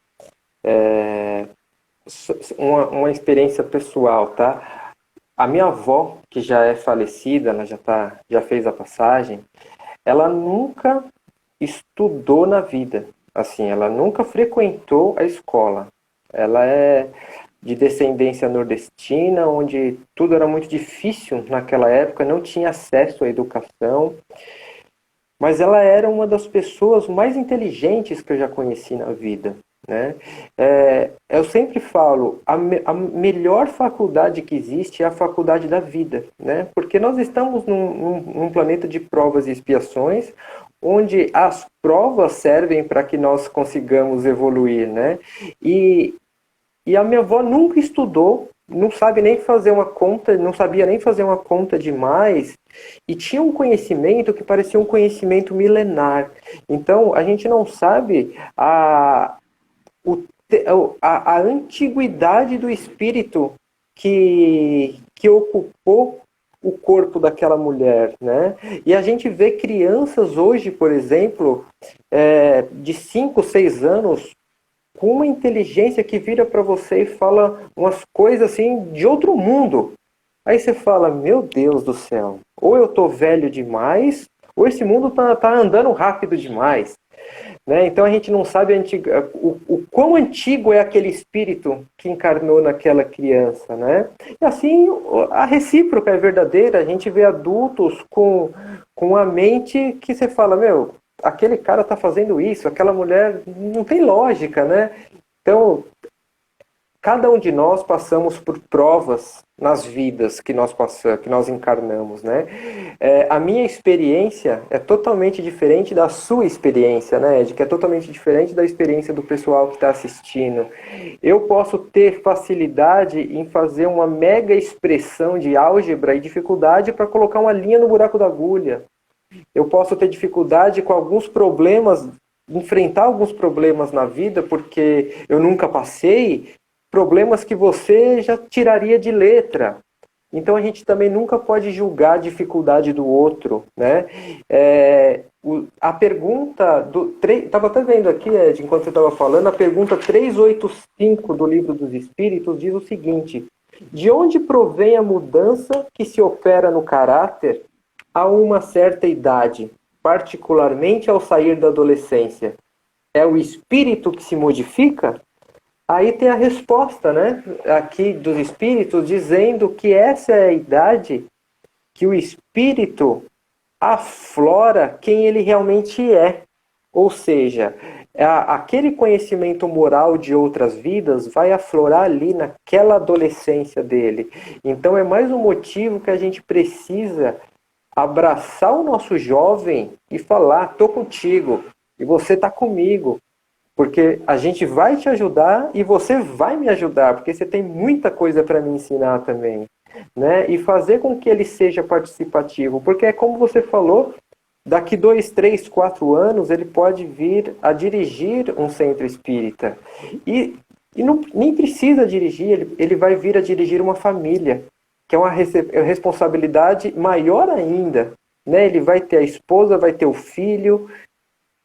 uma experiência pessoal, tá? A minha avó, que já é falecida, ela já fez a passagem, ela nunca estudou na vida, assim, ela nunca frequentou a escola. Ela é de descendência nordestina, onde tudo era muito difícil naquela época, não tinha acesso à educação. Mas ela era uma das pessoas mais inteligentes que eu já conheci na vida, né? Eu sempre falo, a melhor faculdade que existe é a faculdade da vida, né? Porque nós estamos num planeta de provas e expiações, onde as provas servem para que nós consigamos evoluir, né? E a minha avó nunca estudou, não sabe nem fazer uma conta, não sabia nem fazer uma conta de mais, e tinha um conhecimento que parecia um conhecimento milenar. Então, a gente não sabe a antiguidade do espírito que ocupou o corpo daquela mulher, né? E a gente vê crianças hoje, por exemplo, de 5, 6 anos, com uma inteligência que vira para você e fala umas coisas assim de outro mundo. Aí você fala, meu Deus do céu, ou eu tô velho demais, ou esse mundo tá andando rápido demais. Né? Então a gente não sabe o quão antigo é aquele espírito que encarnou naquela criança. Né? E assim, a recíproca é verdadeira. A gente vê adultos com a mente que você fala, meu, aquele cara está fazendo isso, aquela mulher não tem lógica, né? Então, cada um de nós passamos por provas nas vidas que nós passamos, que nós encarnamos, né? A minha experiência é totalmente diferente da sua experiência, né, Ed? Que é totalmente diferente da experiência do pessoal que está assistindo. Eu posso ter facilidade em fazer uma mega expressão de álgebra e dificuldade para colocar uma linha no buraco da agulha. Eu posso ter dificuldade com alguns problemas, enfrentar alguns problemas na vida, porque eu nunca passei, problemas que você já tiraria de letra. Então a gente também nunca pode julgar a dificuldade do outro, né? A pergunta estava até vendo aqui, Ed, enquanto você estava falando, a pergunta 385 do Livro dos Espíritos diz o seguinte: de onde provém a mudança que se opera no caráter a uma certa idade, particularmente ao sair da adolescência? É o espírito que se modifica? Aí tem a resposta, né, aqui dos espíritos, dizendo que essa é a idade que o espírito aflora quem ele realmente é. Ou seja, aquele conhecimento moral de outras vidas vai aflorar ali naquela adolescência dele. Então é mais um motivo que a gente precisa abraçar o nosso jovem e falar, tô contigo, e você tá comigo, porque a gente vai te ajudar e você vai me ajudar, porque você tem muita coisa para me ensinar também, né? E fazer com que ele seja participativo, porque é como você falou, daqui 2, 3, 4 anos ele pode vir a dirigir um centro espírita. E não, nem precisa dirigir, ele vai vir a dirigir uma família, que é uma responsabilidade maior ainda, né? Ele vai ter a esposa, vai ter o filho.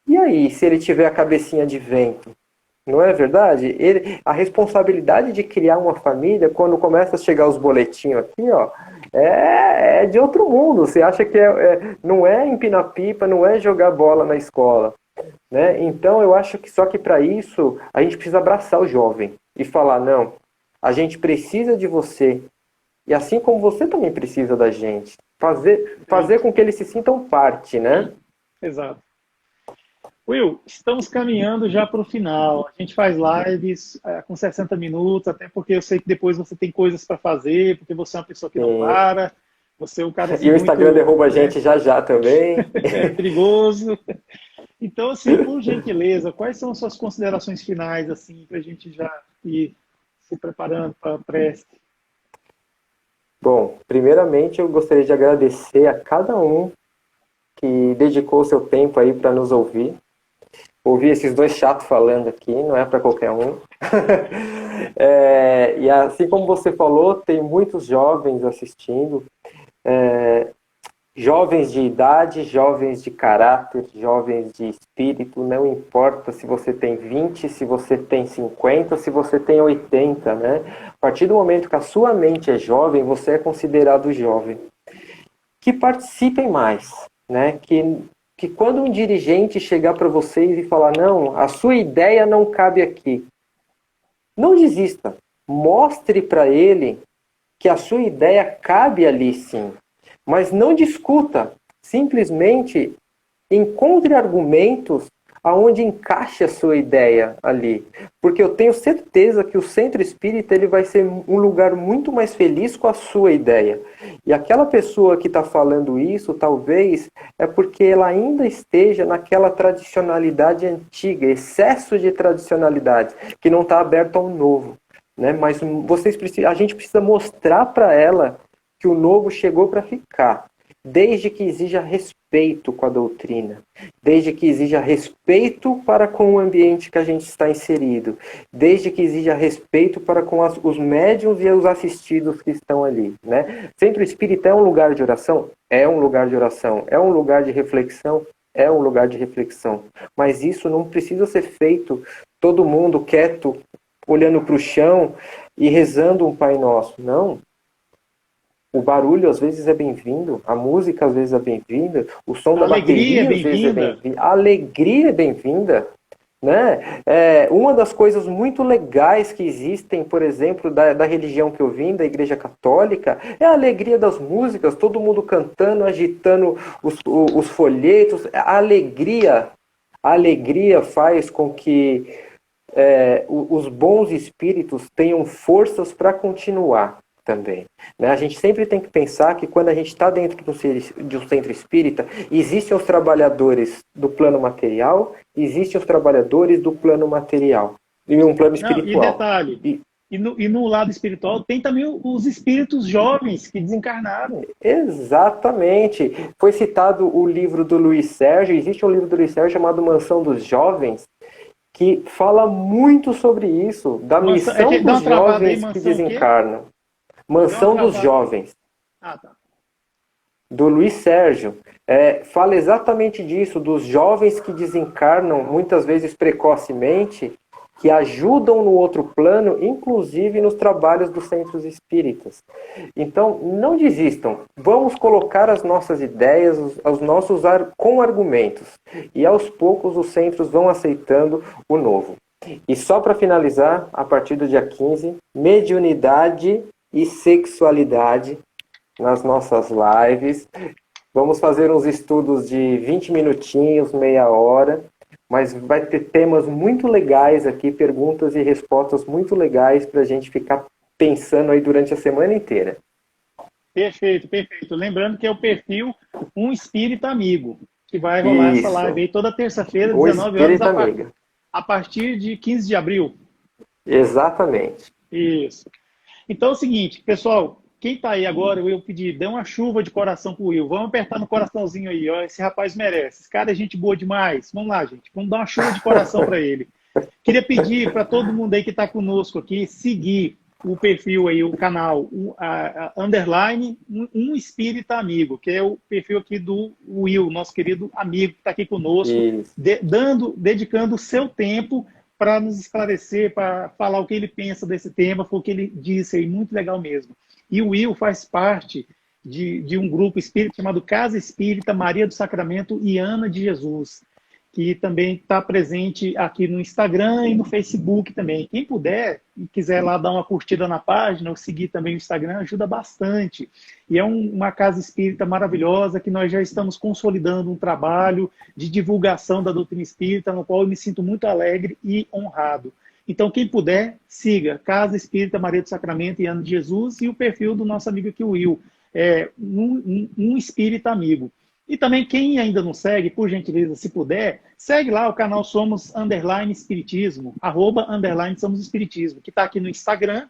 E aí, se ele tiver a cabecinha de vento? Não é verdade? A responsabilidade de criar uma família, quando começa a chegar os boletinhos aqui, ó, é de outro mundo. Você acha que não é empinar pipa, não é jogar bola na escola, né? Então, eu acho que só que para isso, a gente precisa abraçar o jovem e falar, não, a gente precisa de você. E assim como você também precisa da gente. Fazer com que eles se sintam parte, né? Exato. Will, estamos caminhando já para o final. A gente faz lives com 60 minutos, até porque eu sei que depois você tem coisas para fazer, porque você é uma pessoa que não para, você é um cara assim, e o Instagram derruba a gente já também. É perigoso. Então, assim, por gentileza, quais são as suas considerações finais, assim, para a gente já ir se preparando para a prece? Bom, primeiramente eu gostaria de agradecer a cada um que dedicou o seu tempo aí para nos ouvir. Ouvir esses dois chatos falando aqui, não é para qualquer um. E assim como você falou, tem muitos jovens assistindo. Jovens de idade, jovens de caráter, jovens de espírito, não importa se você tem 20, se você tem 50, se você tem 80, né? A partir do momento que a sua mente é jovem, você é considerado jovem. Que participem mais, né? Que quando um dirigente chegar para vocês e falar, não, a sua ideia não cabe aqui, não desista. Mostre para ele que a sua ideia cabe ali sim. Mas não discuta, simplesmente encontre argumentos aonde encaixe a sua ideia ali. Porque eu tenho certeza que o centro espírita ele vai ser um lugar muito mais feliz com a sua ideia. E aquela pessoa que está falando isso, talvez, é porque ela ainda esteja naquela tradicionalidade antiga, excesso de tradicionalidade, que não está aberto ao novo. Né? Mas a gente precisa mostrar para ela que o novo chegou para ficar, desde que exija respeito com a doutrina, desde que exija respeito para com o ambiente que a gente está inserido, desde que exija respeito para com os médiuns e os assistidos que estão ali. Né? Centro Espírita é um lugar de oração? É um lugar de oração. É um lugar de reflexão? É um lugar de reflexão. Mas isso não precisa ser feito todo mundo quieto, olhando para o chão e rezando um Pai Nosso. Não. O barulho às vezes é bem-vindo, a música às vezes é bem-vinda, o som da bateria às vezes é bem-vindo, a alegria é bem-vinda. Né? Uma das coisas muito legais que existem, por exemplo, da religião que eu vim, da Igreja Católica, é a alegria das músicas, todo mundo cantando, agitando os folhetos. A alegria faz com que os bons espíritos tenham forças para continuar. Também. Né? A gente sempre tem que pensar que quando a gente está dentro de um centro espírita, existem os trabalhadores do plano material, existem os trabalhadores do plano material, e um plano espiritual. E detalhe, e no lado espiritual tem também os espíritos jovens que desencarnaram. Exatamente. Foi citado o livro do Luiz Sérgio, existe um livro do Luiz Sérgio chamado Mansão dos Jovens, que fala muito sobre isso, da missão dos jovens que desencarnam. Mansão dos Jovens, tá. Do Luiz Sérgio. Fala exatamente disso, dos jovens que desencarnam, muitas vezes precocemente, que ajudam no outro plano, inclusive nos trabalhos dos centros espíritas. Então, não desistam. Vamos colocar as nossas ideias, com argumentos. E aos poucos os centros vão aceitando o novo. E só para finalizar, a partir do dia 15, mediunidade e sexualidade nas nossas lives. Vamos fazer uns estudos de 20 minutinhos, meia hora, mas vai ter temas muito legais aqui, perguntas e respostas muito legais para a gente ficar pensando aí durante a semana inteira. Perfeito, perfeito. Lembrando que é o perfil Um Espírita Amigo, que vai rolar essa live aí toda terça-feira, O 19 horas, Espírita Amigo. a partir de 15 de abril. Exatamente. Isso. Então é o seguinte, pessoal, quem tá aí agora, eu pedi, dê uma chuva de coração pro Will. Vamos apertar no coraçãozinho aí, ó. Esse rapaz merece. Esse cara é gente boa demais. Vamos lá, gente. Vamos dar uma chuva de coração para ele. Queria pedir para todo mundo aí que está conosco aqui seguir o perfil aí, o canal, underline, um espírita amigo, que é o perfil aqui do Will, nosso querido amigo que está aqui conosco, dedicando o seu tempo para nos esclarecer, para falar o que ele pensa desse tema, foi o que ele disse aí, muito legal mesmo. E o Will faz parte de um grupo espírita chamado Casa Espírita Maria do Sacramento e Ana de Jesus, que também está presente aqui no Instagram e no Facebook também. Quem puder e quiser lá dar uma curtida na página ou seguir também o Instagram, ajuda bastante. E é uma casa espírita maravilhosa que nós já estamos consolidando um trabalho de divulgação da doutrina espírita, no qual eu me sinto muito alegre e honrado. Então, quem puder, siga Casa Espírita Maria do Sacramento e Ana de Jesus e o perfil do nosso amigo aqui, o Will, um espírita amigo. E também, quem ainda não segue, por gentileza, se puder, segue lá o canal Somos Espiritismo, @Somos Espiritismo, que está aqui no Instagram.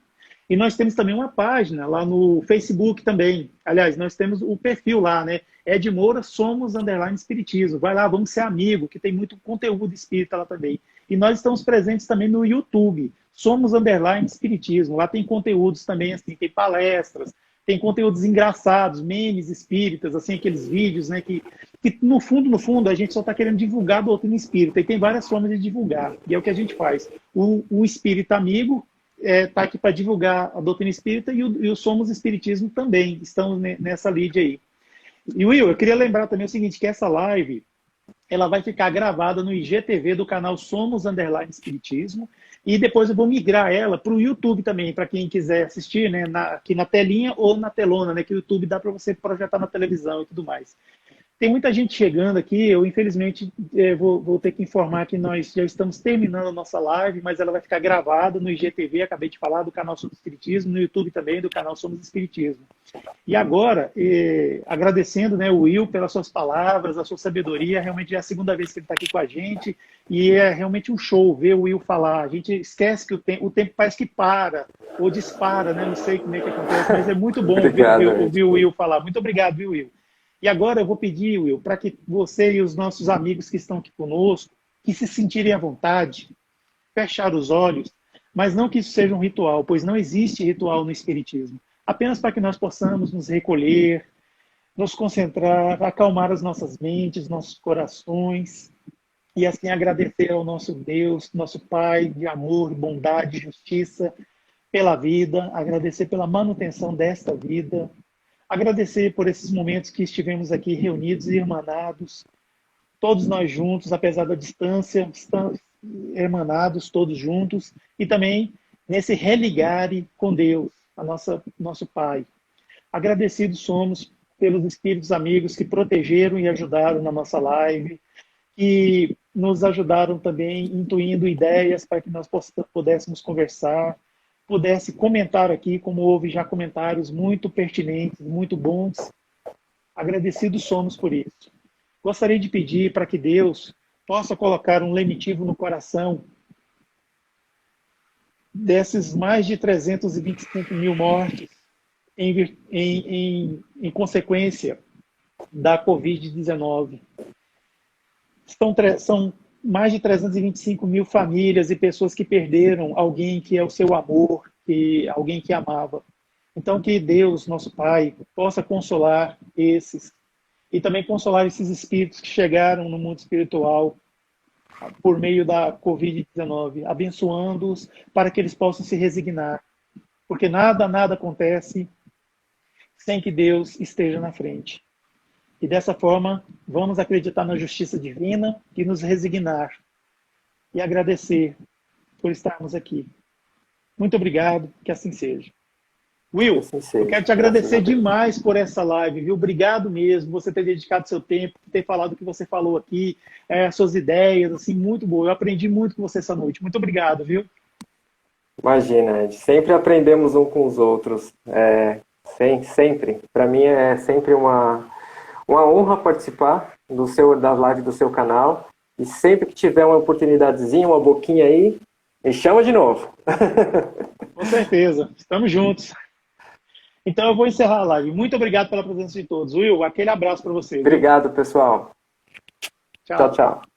E nós temos também uma página lá no Facebook também. Aliás, nós temos o perfil lá, né? Ed Moura, Somos Espiritismo. Vai lá, vamos ser amigo, que tem muito conteúdo espírita lá também. E nós estamos presentes também no YouTube, Somos Espiritismo. Lá tem conteúdos também, assim, tem palestras, tem conteúdos engraçados, memes espíritas, assim, aqueles vídeos, né, que no fundo, a gente só está querendo divulgar a doutrina espírita, e tem várias formas de divulgar, e é o que a gente faz. O Espírita Amigo está aqui para divulgar a doutrina espírita, e o Somos Espiritismo também, estamos nessa lead aí. E Will, eu queria lembrar também o seguinte, que essa live, ela vai ficar gravada no IGTV do canal Somos Espiritismo, e depois eu vou migrar ela para o YouTube também, para quem quiser assistir, né, aqui na telinha ou na telona, né, que o YouTube dá para você projetar na televisão e tudo mais. Tem muita gente chegando aqui, eu infelizmente vou ter que informar que nós já estamos terminando a nossa live, mas ela vai ficar gravada no IGTV, acabei de falar, do canal Somos Espiritismo, no YouTube também, do canal Somos Espiritismo. E agora, agradecendo, né, o Will pelas suas palavras, a sua sabedoria, realmente é a segunda vez que ele está aqui com a gente, e é realmente um show ver o Will falar. A gente esquece que o tempo parece que para, ou dispara, né, não sei como é que acontece, mas é muito bom ouvir o Will falar. Muito obrigado, viu, Will? E agora eu vou pedir, Will, para que você e os nossos amigos que estão aqui conosco, que se sentirem à vontade, fechar os olhos, mas não que isso seja um ritual, pois não existe ritual no Espiritismo. Apenas para que nós possamos nos recolher, nos concentrar, acalmar as nossas mentes, nossos corações, e assim agradecer ao nosso Deus, nosso Pai de amor, bondade, justiça, pela vida, agradecer pela manutenção desta vida, agradecer por esses momentos que estivemos aqui reunidos e irmanados, todos nós juntos, apesar da distância, estamos irmanados todos juntos, e também nesse religare com Deus, nosso Pai. Agradecidos somos pelos espíritos amigos que protegeram e ajudaram na nossa live, que nos ajudaram também intuindo ideias para que nós pudéssemos conversar, pudesse comentar aqui, como houve já comentários muito pertinentes, muito bons. Agradecidos somos por isso. Gostaria de pedir para que Deus possa colocar um lenitivo no coração desses mais de 325 mil mortes em consequência da Covid-19. São mais de 325 mil famílias e pessoas que perderam alguém que é o seu amor, alguém que amava. Então, que Deus, nosso Pai, possa consolar esses e também consolar esses espíritos que chegaram no mundo espiritual por meio da Covid-19, abençoando-os para que eles possam se resignar. Porque nada acontece sem que Deus esteja na frente. E dessa forma, vamos acreditar na justiça divina e nos resignar. E agradecer por estarmos aqui. Muito obrigado, que assim seja. Will, eu quero te agradecer demais por essa live, viu? Obrigado mesmo, você ter dedicado seu tempo, ter falado o que você falou aqui, as suas ideias, assim, muito boa. Eu aprendi muito com você essa noite. Muito obrigado, viu? Imagina, Ed, sempre aprendemos um com os outros. Sim, sempre. Para mim é sempre uma honra participar da live do seu canal. E sempre que tiver uma oportunidadezinha, uma boquinha aí, me chama de novo. Com certeza. Estamos juntos. Então eu vou encerrar a live. Muito obrigado pela presença de todos. Will, aquele abraço para vocês. Viu? Obrigado, pessoal. Tchau, Tchau. tchau.